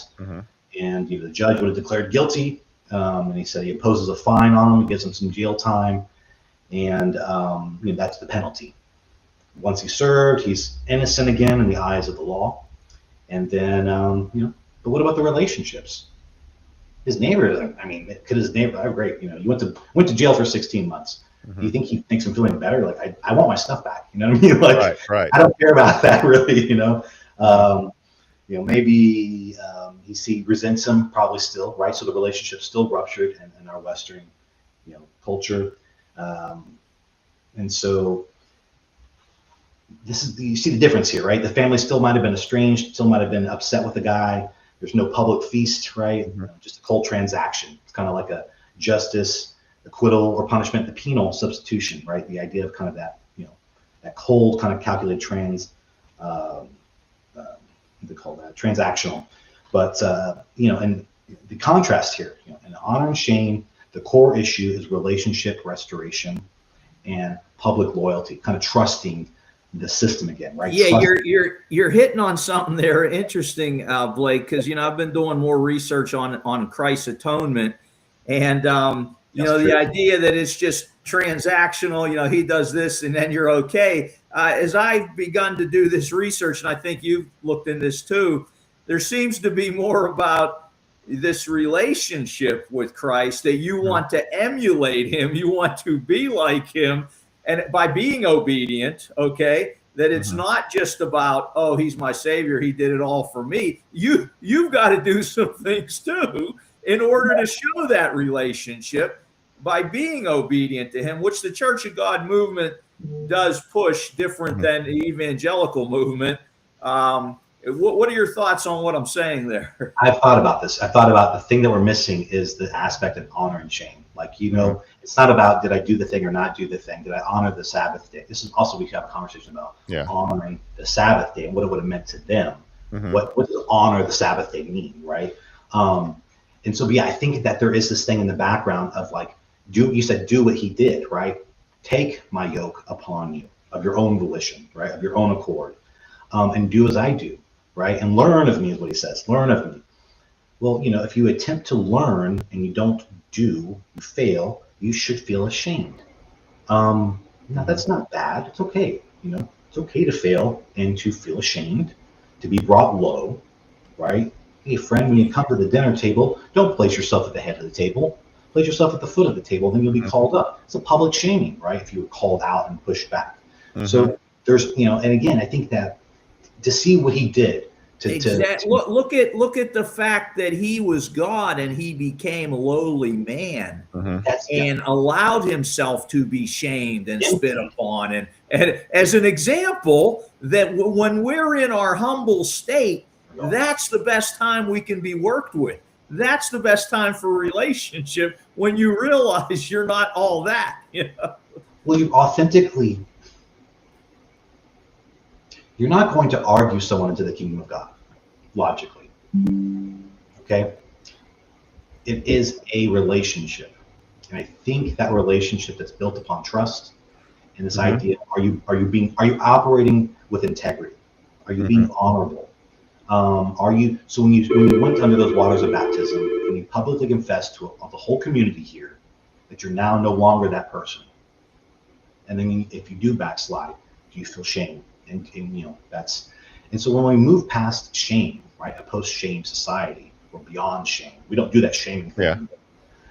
And the judge would have declared guilty. And he said he imposes a fine on him, gives him some jail time. And that's the penalty. Once he's served, he's innocent again in the eyes of the law. And then, But what about the relationships? His neighbor, I mean, could his neighbor, oh, great, you know, you went to jail for 16 months. Do you think he thinks I'm feeling better? Like, I want my stuff back. You know what I mean? Like, Right. I don't care about that really, you know. Maybe he resents him probably still, right? So the relationship's still ruptured in our Western, culture. And so you see the difference here, right? The family still might have been estranged, still might have been upset with the guy. There's no public feast, right? Just a cold transaction. It's kind of like a justice, acquittal, or punishment, the penal substitution, right? The idea of kind of that, that cold kind of calculated what do they call that? Transactional. But, and the contrast here, in honor and shame, the core issue is relationship restoration and public loyalty, kind of trusting the system again, right? Yeah, you're hitting on something there interesting, Blake, because I've been doing more research on Christ's atonement, and the idea that it's just transactional. He does this and then you're okay. As I've begun to do this research, and I think you've looked in this too, there seems to be more about this relationship with Christ, that you want to emulate him, you want to be like him, and by being obedient, okay, that it's not just about, oh, he's my savior, he did it all for me. You've got to do some things too in order to show that relationship by being obedient to him, which the Church of God movement does push, different than the evangelical movement. What are your thoughts on what I'm saying there? I've thought about this. I thought about the thing that we're missing is the aspect of honor and shame. Like, it's not about did I do the thing or not do the thing? Did I honor the Sabbath day? This is also, we have a conversation about honoring the Sabbath day and what it would have meant to them. What does honor the Sabbath day mean, right? And so, I think that there is this thing in the background of like, you said do what he did, right? Take my yoke upon you of your own volition, right? Of your own accord, and do as I do, right? And learn of me is what he says. Learn of me. Well, if you attempt to learn and you don't do, you fail, you should feel ashamed. Now that's not bad. It's okay. It's okay to fail and to feel ashamed, to be brought low, right? Hey, friend, when you come to the dinner table, don't place yourself at the head of the table. Place yourself at the foot of the table, then you'll be called up. It's a public shaming, right? If you were called out and pushed back. So there's, and again, I think that to see what he did, look at the fact that he was God and he became a lowly man and allowed himself to be shamed and spit upon. And as an example, that when we're in our humble state, that's the best time we can be worked with. That's the best time for a relationship, when you realize you're not all that. Well, you're not going to argue someone into the kingdom of God, logically. Okay? It is a relationship. And I think that relationship that's built upon trust and this idea, are you operating with integrity? Are you being honorable? So when you went under those waters of baptism and you publicly confessed to the whole community here that you're now no longer that person, and then if you do backslide, do you feel shame? And so when we move past shame, right, a post-shame society, we're beyond shame. We don't do that shaming thing,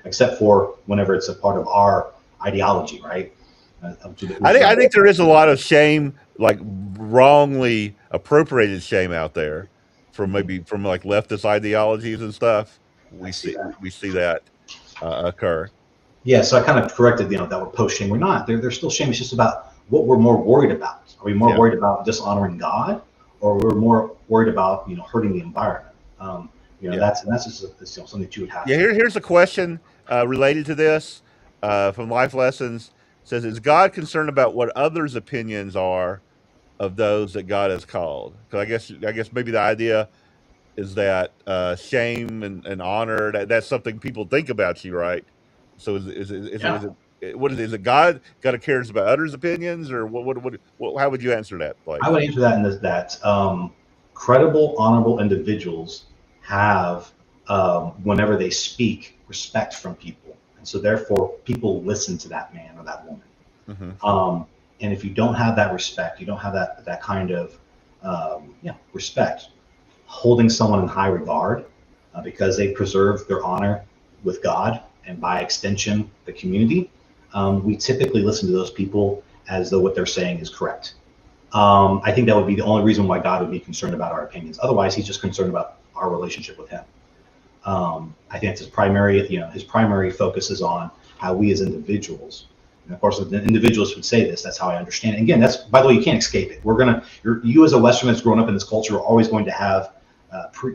except for whenever it's a part of our ideology, right? I think there is a lot of shame, like wrongly appropriated shame out there, from like leftist ideologies and stuff. We see that occur. Yeah, so I kind of corrected, that we're post-shame. We're not. There's still shame. It's just about what we're more worried about. Are we more worried about dishonoring God, or we're more worried about hurting the environment? That's just something that you would have. Yeah, here's a question related to this from Life Lessons. It says, is God concerned about what others' opinions are of those that God has called? Because I guess maybe the idea is that shame and honor, that's something people think about you, right? So is it God cares about others' opinions, or what how would you answer that, Blake? I would answer that in that credible, honorable individuals have, whenever they speak, respect from people, and so therefore people listen to that man or that woman. And if you don't have that respect, you don't have that kind of respect, holding someone in high regard because they preserve their honor with God and by extension the community, we typically listen to those people as though what they're saying is correct. I think that would be the only reason why God would be concerned about our opinions. Otherwise, he's just concerned about our relationship with him. I think that's his primary focus is on how we as individuals, and of course, the individuals would say this, that's how I understand it. Again, that's, by the way, you can't escape it. You as a Westerner that's grown up in this culture are always going to have,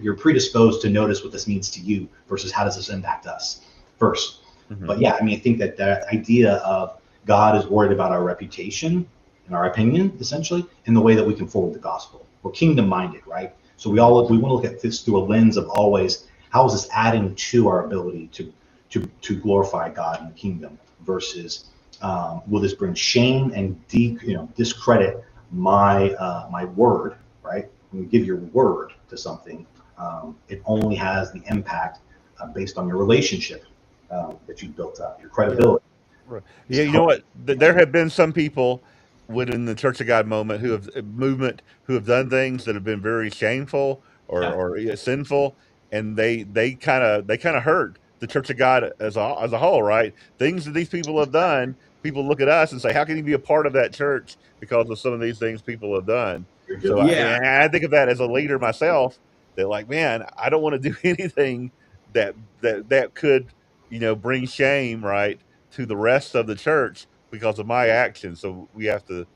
you're predisposed to notice what this means to you versus how does this impact us first. Mm-hmm. But yeah, I mean, I think that idea of God is worried about our reputation and our opinion, essentially, in the way that we can forward the gospel. We're kingdom minded, right? So we want to look at this through a lens of always, how is this adding to our ability to glorify God in the kingdom versus will this bring shame and discredit my word, right? When you give your word to something, it only has the impact based on your relationship that you've built up, your credibility. Right. Yeah, you know what? There have been some people within the Church of God movement who have done things that have been very shameful or sinful, and they kind of hurt the Church of God as a whole, right? Things that these people have done, people look at us and say, "How can you be a part of that church because of some of these things people have done?" So I think of that as a leader myself. That like, man, I don't want to do anything that could bring shame, right, to the rest of the church because of my actions. So we have to,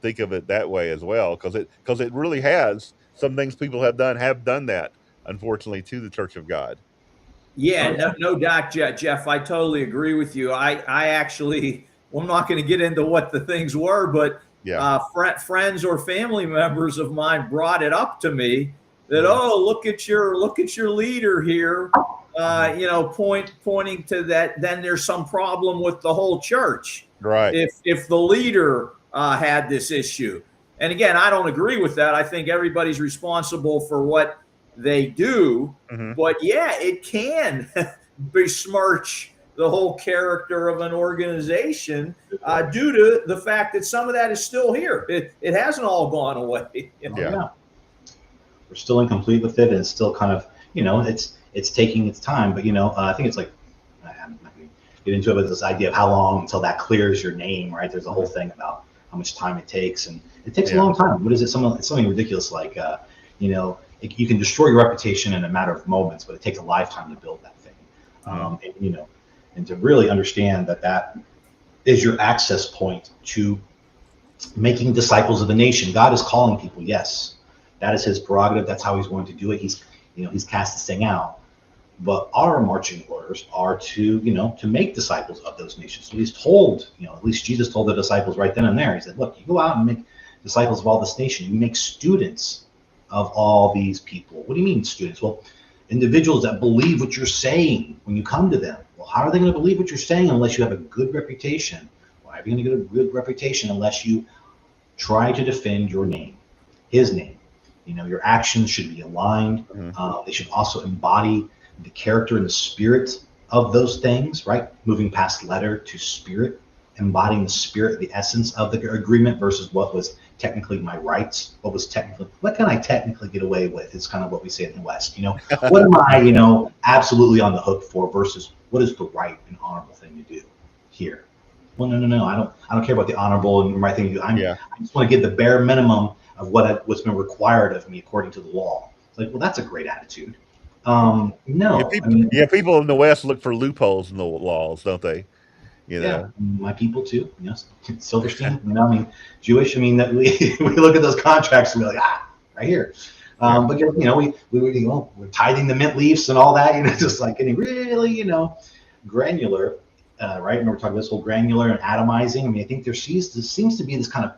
think of it that way as well, because it really has, some things people have done that, unfortunately, to the Church of God. Yeah, no doubt, Jeff. I totally agree with you. I actually, well, I'm not going to get into what the things were, but friends or family members of mine brought it up to me that, oh, look at your leader here. Pointing to that, then there's some problem with the whole church. Right. If the leader had this issue. And again, I don't agree with that. I think everybody's responsible for what they do. Mm-hmm. But yeah, it can besmirch the whole character of an organization due to the fact that some of that is still here. It hasn't all gone away. Yeah. We're still incomplete with it, and it's still kind of, it's taking its time, but I think it's like, I'm not going to get into it, but this idea of how long until that clears your name, right? There's a whole thing about how much time it takes, and it takes a long time. What is it? Something ridiculous like, you can destroy your reputation in a matter of moments, but it takes a lifetime to build that thing. And to really understand that is your access point to making disciples of the nation. God is calling people, yes, that is his prerogative. That's how he's going to do it. He's cast this thing out. But our marching orders are to make disciples of those nations. So he's told, at least Jesus told the disciples right then and there. He said, look, you go out and make disciples of all this nation. You make students of all these people. What do you mean students? Well, individuals that believe what you're saying when you come to them. Well, how are they going to believe what you're saying unless you have a good reputation? Why are you going to get a good reputation unless you try to defend your name, his name? Your actions should be aligned. Mm-hmm. They should also embody the character and the spirit of those things, right? Moving past letter to spirit, embodying the spirit, the essence of the agreement versus what was technically my rights, what can I technically get away with? It's kind of what we say in the West, what am I, absolutely on the hook for versus what is the right and honorable thing to do here? Well, no, I don't care about the honorable and right thing to do. I just want to get the bare minimum of what's been required of me according to the law. It's like, well, that's a great attitude. No. People in the West look for loopholes in the laws, don't they? Yeah, my people too. Yes, Silverstein. Jewish. That we look at those contracts and we're like, right here. But we're tithing the mint leaves and all that. Just like getting really, granular, right? And we're talking about this whole granular and atomizing. I think there seems to be this kind of.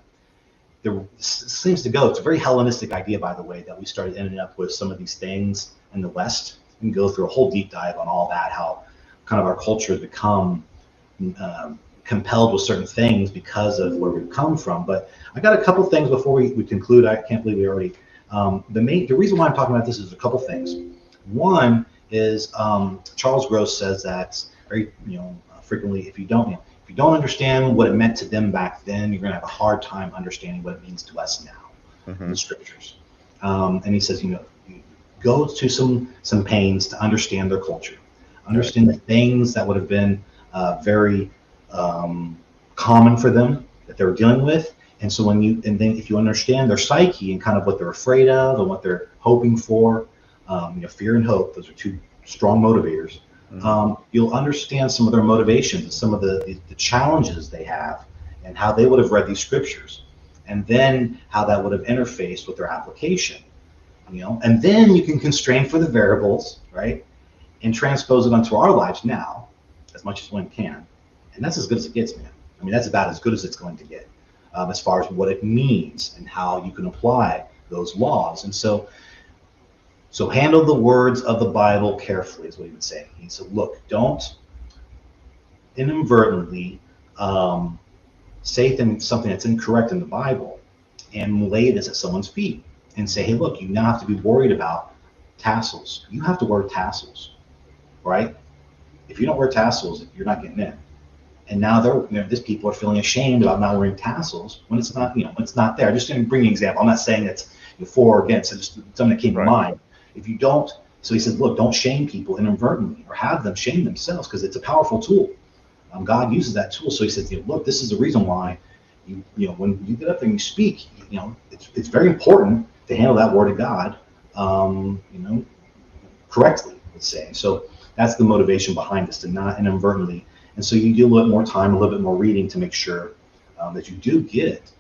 It's a very Hellenistic idea, by the way, that we started ending up with some of these things in the West. We can go through a whole deep dive on all that, how kind of our culture has become compelled with certain things because of where we've come from. But I got a couple things before we conclude. I can't believe we already. The reason why I'm talking about this is a couple things. One is Charles Gross says that very frequently, if you don't understand what it meant to them back then, you're going to have a hard time understanding what it means to us now in the scriptures. And he says, go to some pains to understand their culture, understand the things that would have been very common for them that they were dealing with. And so then if you understand their psyche and kind of what they're afraid of and what they're hoping for, fear and hope, those are two strong motivators. You'll understand some of their motivations and some of the challenges they have and how they would have read these scriptures, and then how that would have interfaced with their application, and then you can constrain for the variables, right, and transpose it onto our lives now as much as one can. And that's as good as it gets, man. I mean, that's about as good as it's going to get, as far as what it means and how you can apply those laws. And so handle the words of the Bible carefully is what he would say. He said, look, don't inadvertently say something that's incorrect in the Bible and lay this at someone's feet and say, hey, look, you now have to be worried about tassels. You have to wear tassels, right? If you don't wear tassels, you're not getting in. And now these people are feeling ashamed about not wearing tassels when it's not, when it's not there. Just to bring an example. I'm not saying it's for or against. It's just something that came to mind. If you don't, so he says, look, don't shame people inadvertently or have them shame themselves, because it's a powerful tool. God uses that tool. So he says, look, this is the reason why when you get up and you speak, it's very important to handle that word of God, correctly, let's say. So that's the motivation behind this, to not inadvertently. And so you do a little more time, a little bit more reading to make sure that you do get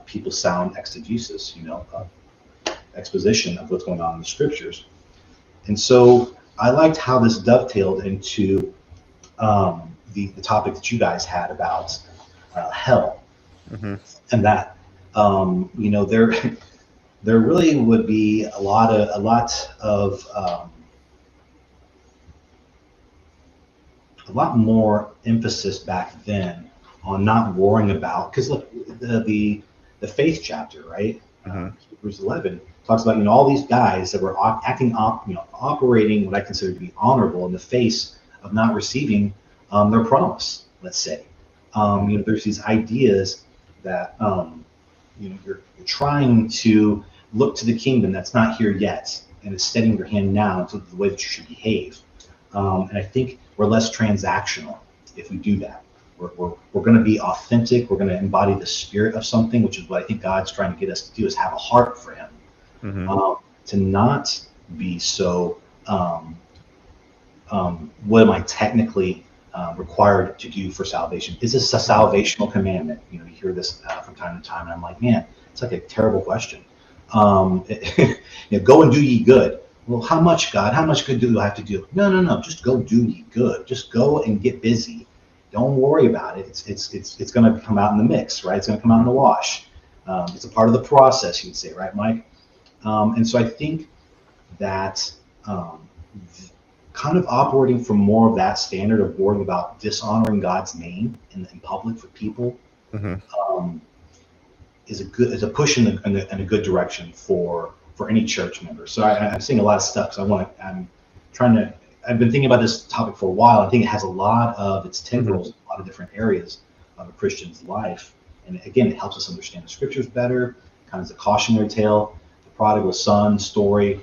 people's sound exegesis, exposition of what's going on in the scriptures. And so I liked how this dovetailed into the topic that you guys had about hell, and that there really would be a lot more emphasis back then on not worrying about, because look, the faith chapter, right? Hebrews 11 talks about all these guys that were operating what I consider to be honorable in the face of not receiving their promise, let's say. There's these ideas that you're trying to look to the kingdom that's not here yet, and it's steadying your hand now to the way that you should behave. And I think we're less transactional if we do that. We're going to be authentic. We're going to embody the spirit of something, which is what I think God's trying to get us to do, is have a heart for him. To not be so, what am I technically required to do for salvation? Is this a salvational commandment? You hear this from time to time, and I'm like, man, it's like a terrible question. Go and do ye good. Well, how much, God? How much good do I have to do? No. Just go do ye good. Just go and get busy. Don't worry about it. It's going to come out in the mix, right? It's going to come out in the wash. It's a part of the process, you'd say, right, Mike? And so I think that kind of operating from more of that standard of worrying about dishonoring God's name in public for people is a push in a good direction for any church member. So I'm seeing a lot of stuff. So I've been thinking about this topic for a while. I think it has a lot of its tendrils in a lot of different areas of a Christian's life. And again, it helps us understand the scriptures better, kind of as a cautionary tale. The prodigal son story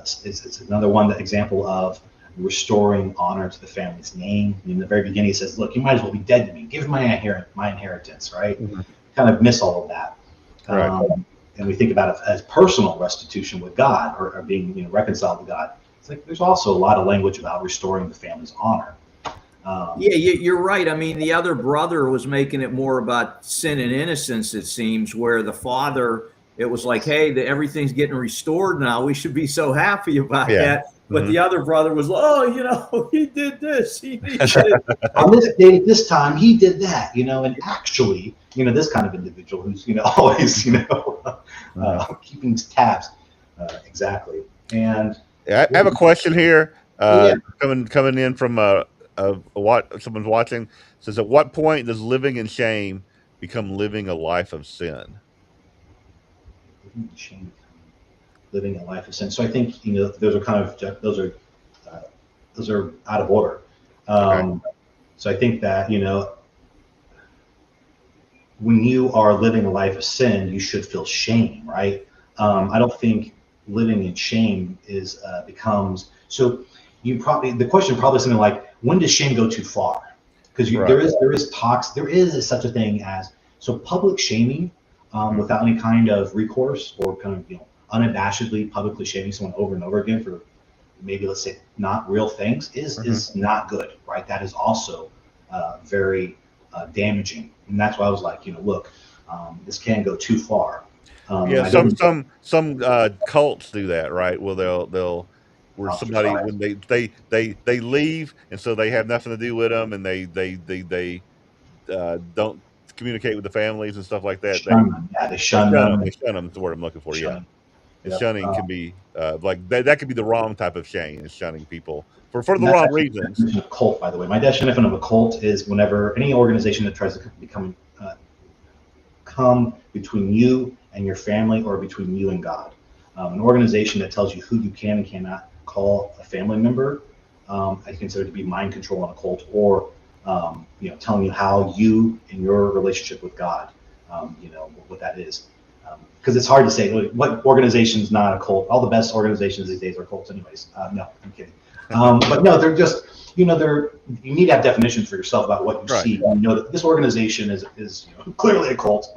it's another example of restoring honor to the family's name. In the very beginning, he says, look, you might as well be dead to me. Give my inheritance, right? Kind of miss all of that. Right. And we think about it as personal restitution with God, or being reconciled to God. It's like there's also a lot of language about restoring the family's honor. Yeah, you're right. I mean, the other brother was making it more about sin and innocence, it seems, where the father, it was like, hey, everything's getting restored now. We should be so happy about that. But the other brother was, he did this. He did it. On this date, this time, he did that, and actually, this kind of individual who's, always, keeping tabs. Exactly. And I have a question here. Coming in from what someone's watching. Says, at what point does living in shame become living a life of sin? Living a life of sin. So I think those are out of order. So I think that when you are living a life of sin, you should feel shame, right? I don't think living in shame is becomes so. The question probably something like, when does shame go too far? Because Right. there is such a thing as public shaming without any kind of recourse, or kind of unabashedly publicly shaming someone over and over again for maybe, let's say, not real things is not good, right? That is also very damaging, and that's why I was like, look, this can go too far. Yeah, I some don't. some some cults do that, right? Well, they'll where somebody, Ostracize. when they leave, and so they have nothing to do with them, and they don't communicate with the families and stuff like that. Shun them. Yeah, they They shun shun them. them. They shun them is the word I'm looking for. Shun Yeah, them. and Yep. shunning can be like that could be the wrong type of shame. Is shunning people for the And that's wrong actually the reasons. definition of cult, by the way. My definition of a cult is whenever any organization that tries to come between you and your family, or between you and God. An organization that tells you who you can and cannot call a family member, I consider to be mind control in a cult, or telling you how you, in your relationship with God, what that is. Because it's hard to say what organization is not a cult. All the best organizations these days are cults, anyways. No, I'm kidding. But no, they're just, you need to have definitions for yourself about what you Right. see. You know that this organization is clearly a cult.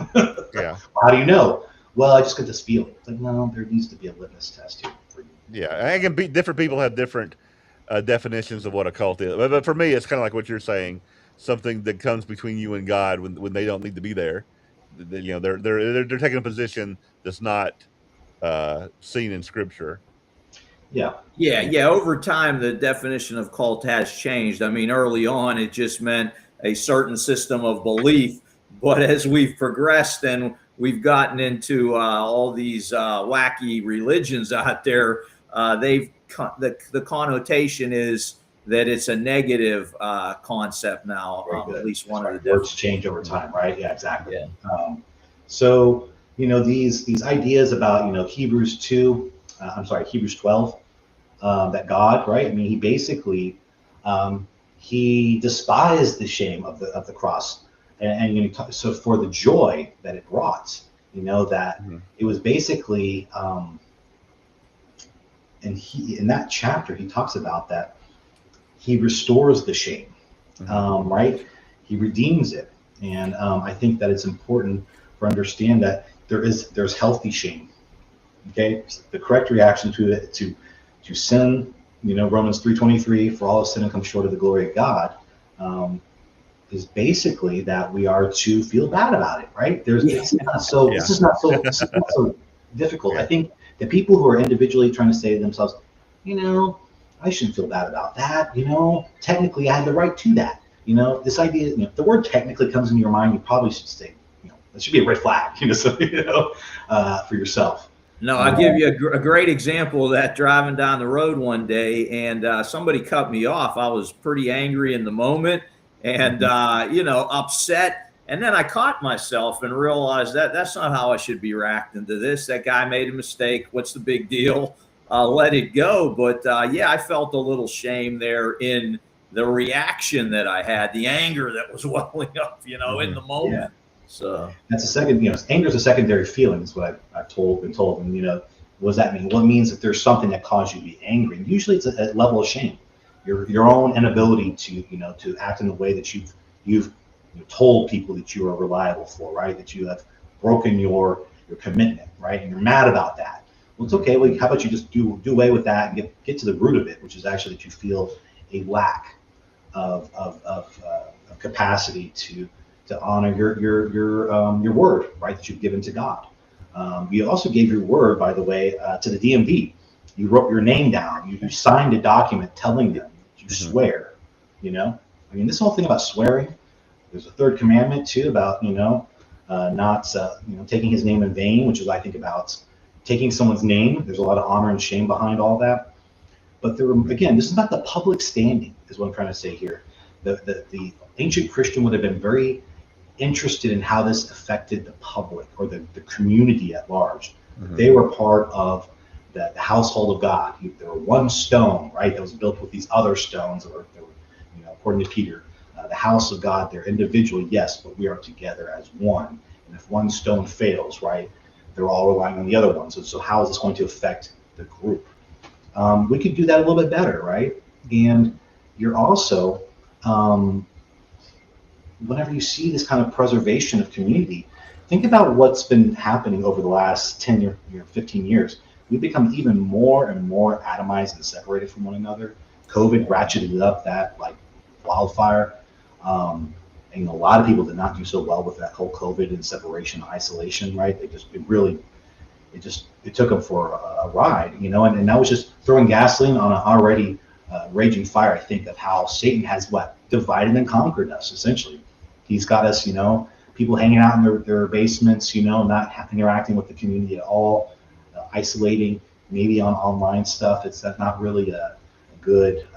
Yeah, How do you know? Well, I just get this feeling. It's like, no, there needs to be a litmus test here for you. yeah. And it can be different. People have different definitions of what a cult is. But for me, it's kind of like what you're saying. Something that comes between you and God when they don't need to be there. They're taking a position that's not seen in Scripture. Yeah. Yeah. Over time, the definition of cult has changed. I mean, early on, it just meant a certain system of belief. But as we've progressed and we've gotten into all these wacky religions out there, the connotation is that it's a negative concept now. At least one of the words change over time, right? Yeah, exactly. Yeah. So these ideas about Hebrews 12. That God, right? I mean, he basically he despised the shame of the cross, and so for the joy that it brought, that it was basically, and he, in that chapter, he talks about that he restores the shame, right? He redeems it, and I think that it's important for understand that there's healthy shame. Okay, the correct reaction to sin, Romans 3:23, for all have sinned and come short of the glory of God, is basically that we are to feel bad about it, right? This is not so difficult. Yeah. I think the people who are individually trying to say to themselves, I shouldn't feel bad about that. Technically I have the right to that. This idea, if the word technically comes into your mind, you probably should say, that should be a red flag, for yourself. No, I'll give you a great example of that. Driving down the road one day, and somebody cut me off. I was pretty angry in the moment, and upset. And then I caught myself and realized that that's not how I should be reacting to this. That guy made a mistake. What's the big deal? Let it go. But I felt a little shame there in the reaction that I had, the anger that was welling up, in the moment. Yeah. So that's a second, anger is a secondary feeling, is what I've been told. And, what does that mean? Well, it means that there's something that caused you to be angry. And usually it's a level of shame, your own inability to act in the way that you've told people that you are reliable for, right? That you have broken your commitment, right? And you're mad about that. Well, it's okay. Well, how about you just do away with that and get to the root of it, which is actually that you feel a lack of capacity to honor your word, right, that you've given to God. You also gave your word, by the way, to the DMV. You wrote your name down. You signed a document telling them you swear. This whole thing about swearing. There's a third commandment too about not taking his name in vain, which is, I think, about taking someone's name. There's a lot of honor and shame behind all that. But again, this is not the public standing, is what I'm trying to say here. The ancient Christian would have been very interested in how this affected the public, or the community at large. They were part of the household of God. There were one stone, right, that was built with these other stones, or according to Peter, the house of God. They're individual, yes, but we are together as one. And if one stone fails, right, they're all relying on the other one. So how is this going to affect the group. We could do that a little bit better, right? And you're also, whenever you see this kind of preservation of community, think about what's been happening over the last 10 or 15 years. We've become even more and more atomized and separated from one another. COVID ratcheted up that like wildfire. And a lot of people did not do so well with that whole COVID and separation, isolation, right? It took them for a ride, you know, and that was just throwing gasoline on an already raging fire, I think, of how Satan has divided and conquered us, essentially. He's got us, you know, people hanging out in their basements, you know, not interacting with the community at all, isolating, maybe on online stuff. It's not really a good,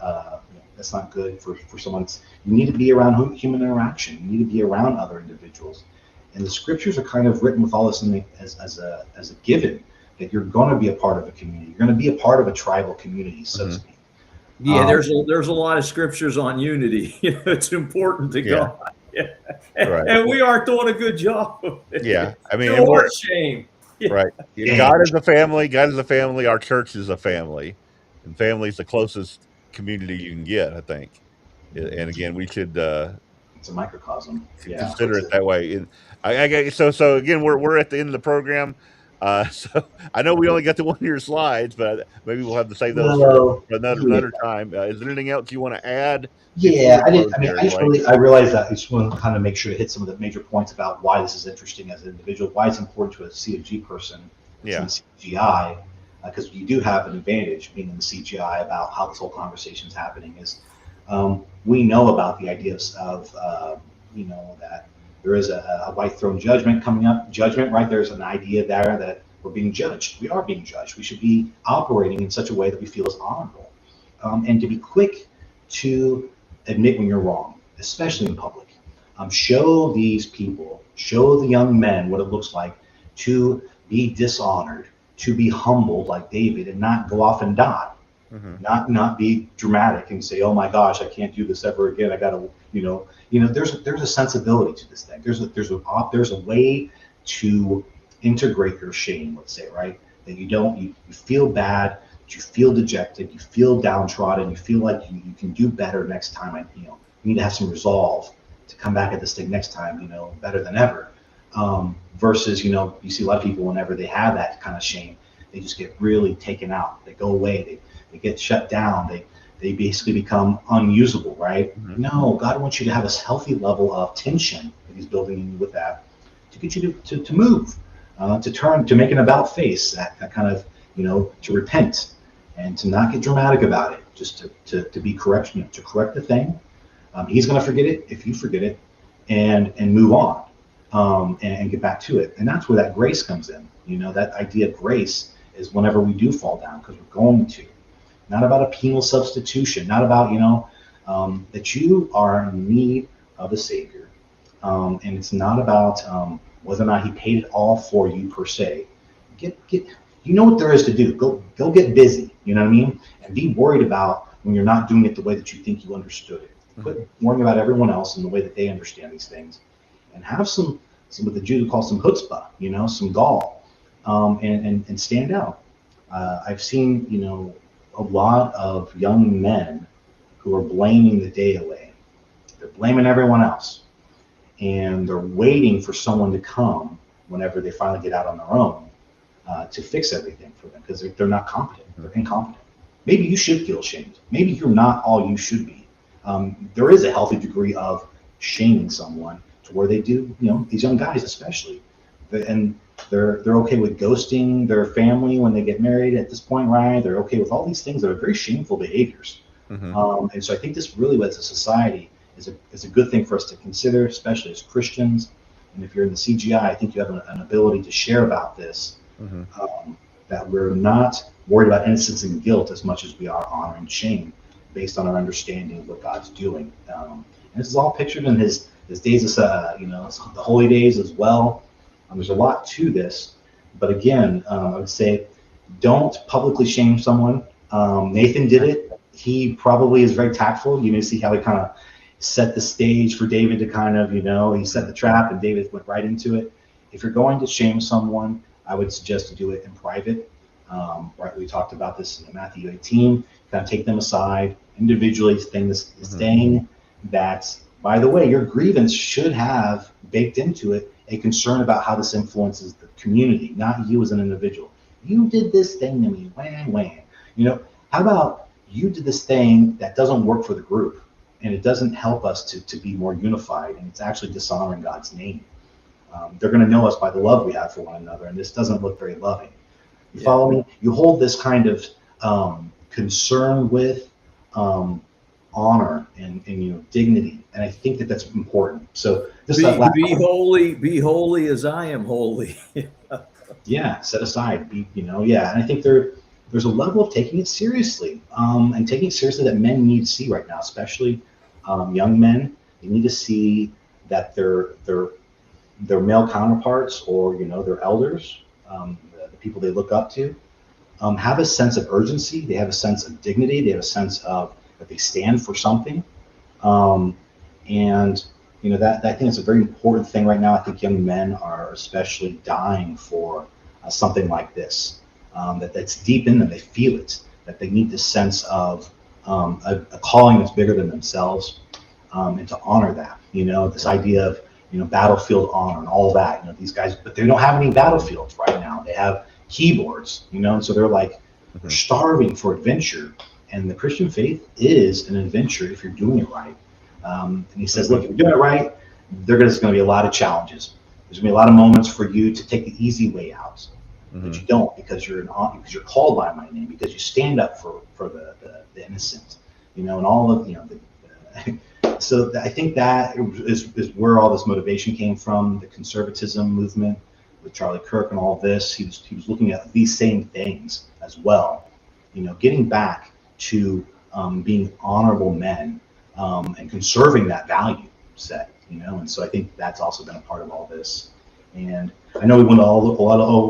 that's not good for someone. You need to be around human interaction. You need to be around other individuals. And the scriptures are kind of written with all this in as a given, that you're going to be a part of a community. You're going to be a part of a tribal community, so to speak. Yeah, there's a lot of scriptures on unity. You know, it's important to God. Yeah. Right. And we aren't doing a good job of it. Yeah, I mean, No more shame. Yeah. right. God is a family. God is a family. Our church is a family, and family is the closest community you can get, I think. And again, we should It's a microcosm. Yeah, consider it that way. And so again, we're at the end of the program. So I know we only got the 1 year slides, but maybe we'll have to save those for another time. Is there anything else you want to add? Yeah, I realized that I just want to kind of make sure to hit some of the major points about why this is interesting as an individual, why it's important to a CFG person, in the CGI, because you do have an advantage being in the CGI about how this whole conversation is happening. Is we know about the ideas of you know, that there is a white throne judgment coming up. Judgment, right? There's an idea there that we're being judged. We are being judged. We should be operating in such a way that we feel is honorable, and to be quick to admit when you're wrong, especially in public. Show these people, show the young men what it looks like to be dishonored, to be humbled like David, and not go off and die. Not be dramatic and say, "Oh my gosh, I can't do this ever again. I got to, you know." There's a sensibility to this thing. There's a way to integrate your shame. Let's say, right, that you feel bad, you feel dejected, you feel downtrodden, you feel like you can do better next time. You need to have some resolve to come back at this thing next time, you know, better than ever. Versus, you know, you see a lot of people whenever they have that kind of shame, they just get really taken out. They go away. They get shut down. They basically become unusable, right? No, God wants you to have a healthy level of tension that He's building in you with that to get you to move, to turn, to make an about face, that kind of, you know, to repent and to not get dramatic about it, just to be correct, you know, to correct the thing. He's going to forget it if you forget it, and move on, and get back to it. And that's where that grace comes in. You know, that idea of grace is whenever we do fall down, because we're going to. Not about a penal substitution, not about, you know, that you are in need of a Savior. And it's not about whether or not He paid it all for you per se. You know what there is to do. Go get busy, you know what I mean? And be worried about when you're not doing it the way that you think you understood it. Quit worrying about everyone else and the way that they understand these things. And have some what the Jews would call some chutzpah, you know, some gall, and stand out. I've seen, you know, a lot of young men who are blaming the day away. They're blaming everyone else, and they're waiting for someone to come whenever they finally get out on their own to fix everything for them, because they're not competent. They're incompetent. Maybe you should feel ashamed. Maybe you're not all you should be. There is a healthy degree of shaming someone to where they do, you know, these young guys especially, and they're okay with ghosting their family when they get married at this point, right? They're okay with all these things that are very shameful behaviors. And so I think this really, as a society, is a good thing for us to consider, especially as Christians. And if you're in the CGI, I think you have an ability to share about this, that we're not worried about innocence and guilt as much as we are honor and shame, based on our understanding of what God's doing. And this is all pictured in his days of, you know, the holy days as well. There's a lot to this, but again, I would say don't publicly shame someone. Nathan did it. He probably is very tactful. You may see how he kind of set the stage for David to kind of, you know, he set the trap and David went right into it. If you're going to shame someone, I would suggest to do it in private. Right, we talked about this in Matthew 18. Kind of take them aside individually, saying that, by the way, your grievance should have baked into it a concern about how this influences the community, not you as an individual. You did this thing to me, whang, whang. How about you did this thing that doesn't work for the group, and it doesn't help us to be more unified, and it's actually dishonoring God's name. They're going to know us by the love we have for one another, and this doesn't look very loving. You follow me? You hold this kind of concern with honor and dignity, and I think that that's important. So just be holy as I am holy. Yeah, set aside. And I think there's a level of taking it seriously, and taking it seriously that men need to see right now, especially young men. They need to see that their male counterparts, or their elders, the people they look up to, have a sense of urgency. They have a sense of dignity. They have a sense of that they stand for something, and that I think it's a very important thing right now. I think young men are especially dying for something like this, that's deep in them. They feel it, that they need this sense of a calling that's bigger than themselves, and to honor that. This idea of battlefield honor and all that. These guys, but they don't have any battlefields right now. They have keyboards, and so they're like starving for adventure. And the Christian faith is an adventure if you're doing it right. And he says, look, if you're doing it right, there's going to be a lot of challenges. There's going to be a lot of moments for you to take the easy way out, but you don't, because you're called by my name, because you stand up for the innocent, and all of so I think that is where all this motivation came from. The conservatism movement with Charlie Kirk and all this, he was looking at these same things as well. Getting back to being honorable men, and conserving that value set. And so I think that's also been a part of all this. And I know we went all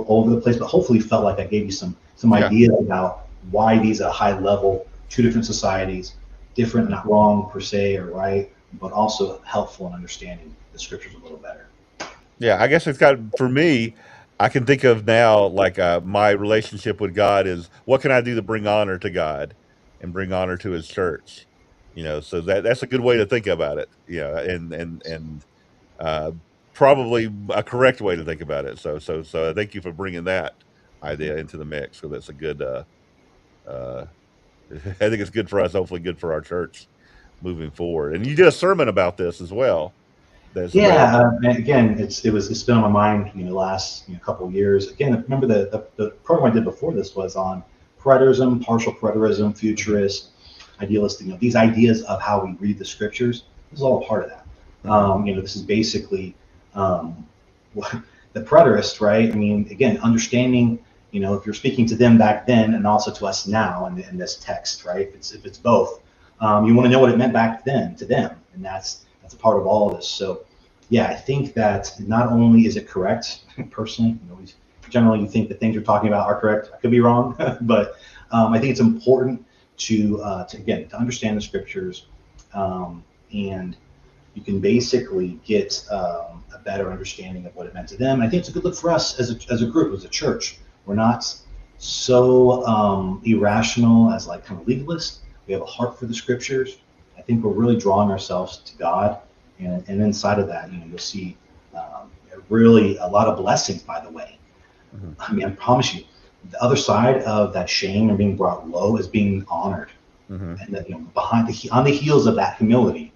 over the place, but hopefully felt like I gave you some idea about why these are high level, two different societies, different, not wrong per se or right, but also helpful in understanding the scriptures a little better. Yeah, I guess it's got, for me, I can think of now, like, my relationship with God is, what can I do to bring honor to God and bring honor to his church? So that's a good way to think about it. And probably a correct way to think about it. So thank you for bringing that idea into the mix. So that's a good, I think it's good for us, hopefully good for our church moving forward. And you did a sermon about this as well. And again, it's been on my mind, the last couple of years. Again, remember the program I did before this was on preterism, partial preterism, futurist, idealistic. These ideas of how we read the scriptures. This is all a part of that. This is basically the preterist, right? Again, understanding. If you're speaking to them back then and also to us now in this text, right? If it's both, you want to know what it meant back then to them, and that's a part of all of this. So, yeah, I think that not only is it correct, personally, generally you think the things you're talking about are correct. I could be wrong, but I think it's important to understand the scriptures, and you can basically get a better understanding of what it meant to them. I think it's a good look for us as a group, as a church. We're not so irrational as like kind of legalist. We have a heart for the scriptures. I think we're really drawing ourselves to God, and inside of that, you'll see really a lot of blessings. By the way, I promise you, the other side of that shame and being brought low is being honored, and that on the heels of that humility,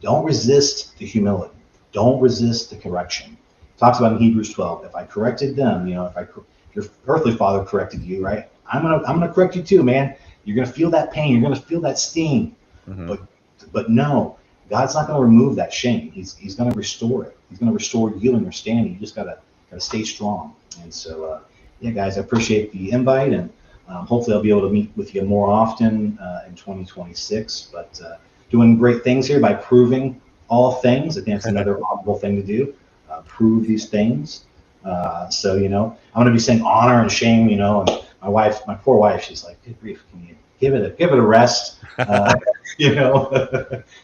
don't resist the humility, don't resist the correction. It talks about in Hebrews 12, if I corrected them, if your earthly father corrected you, right? I'm gonna correct you too, man. You're gonna feel that pain. You're gonna feel that sting. But no, God's not going to remove that shame. He's going to restore it. He's going to restore you and understanding. You just gotta stay strong. And so, yeah, guys, I appreciate the invite, and hopefully I'll be able to meet with you more often in 2026. But doing great things here by proving all things. I think that's another honorable thing to do. Prove these things. So I'm going to be saying honor and shame. And my poor wife, she's like, good grief, can you give it a rest?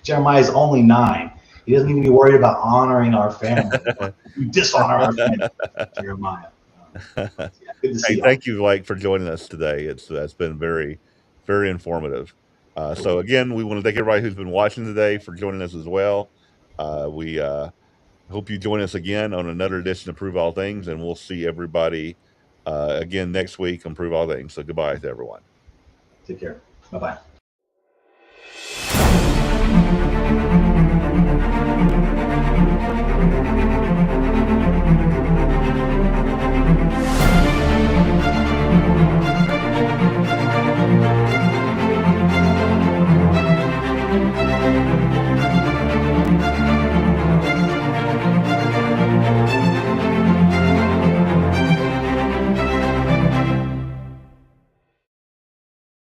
Jeremiah's only 9. He doesn't even be worried about honoring our family. You dishonor our family, Jeremiah. Yeah, good to see Hey, y'all. thank you, Blake, for joining us today. That's been very, very informative. So again, we want to thank everybody who's been watching today for joining us as well. We hope you join us again on another edition of Prove All Things, and we'll see everybody again next week on Prove All Things. So goodbye to everyone. Take care. Bye bye.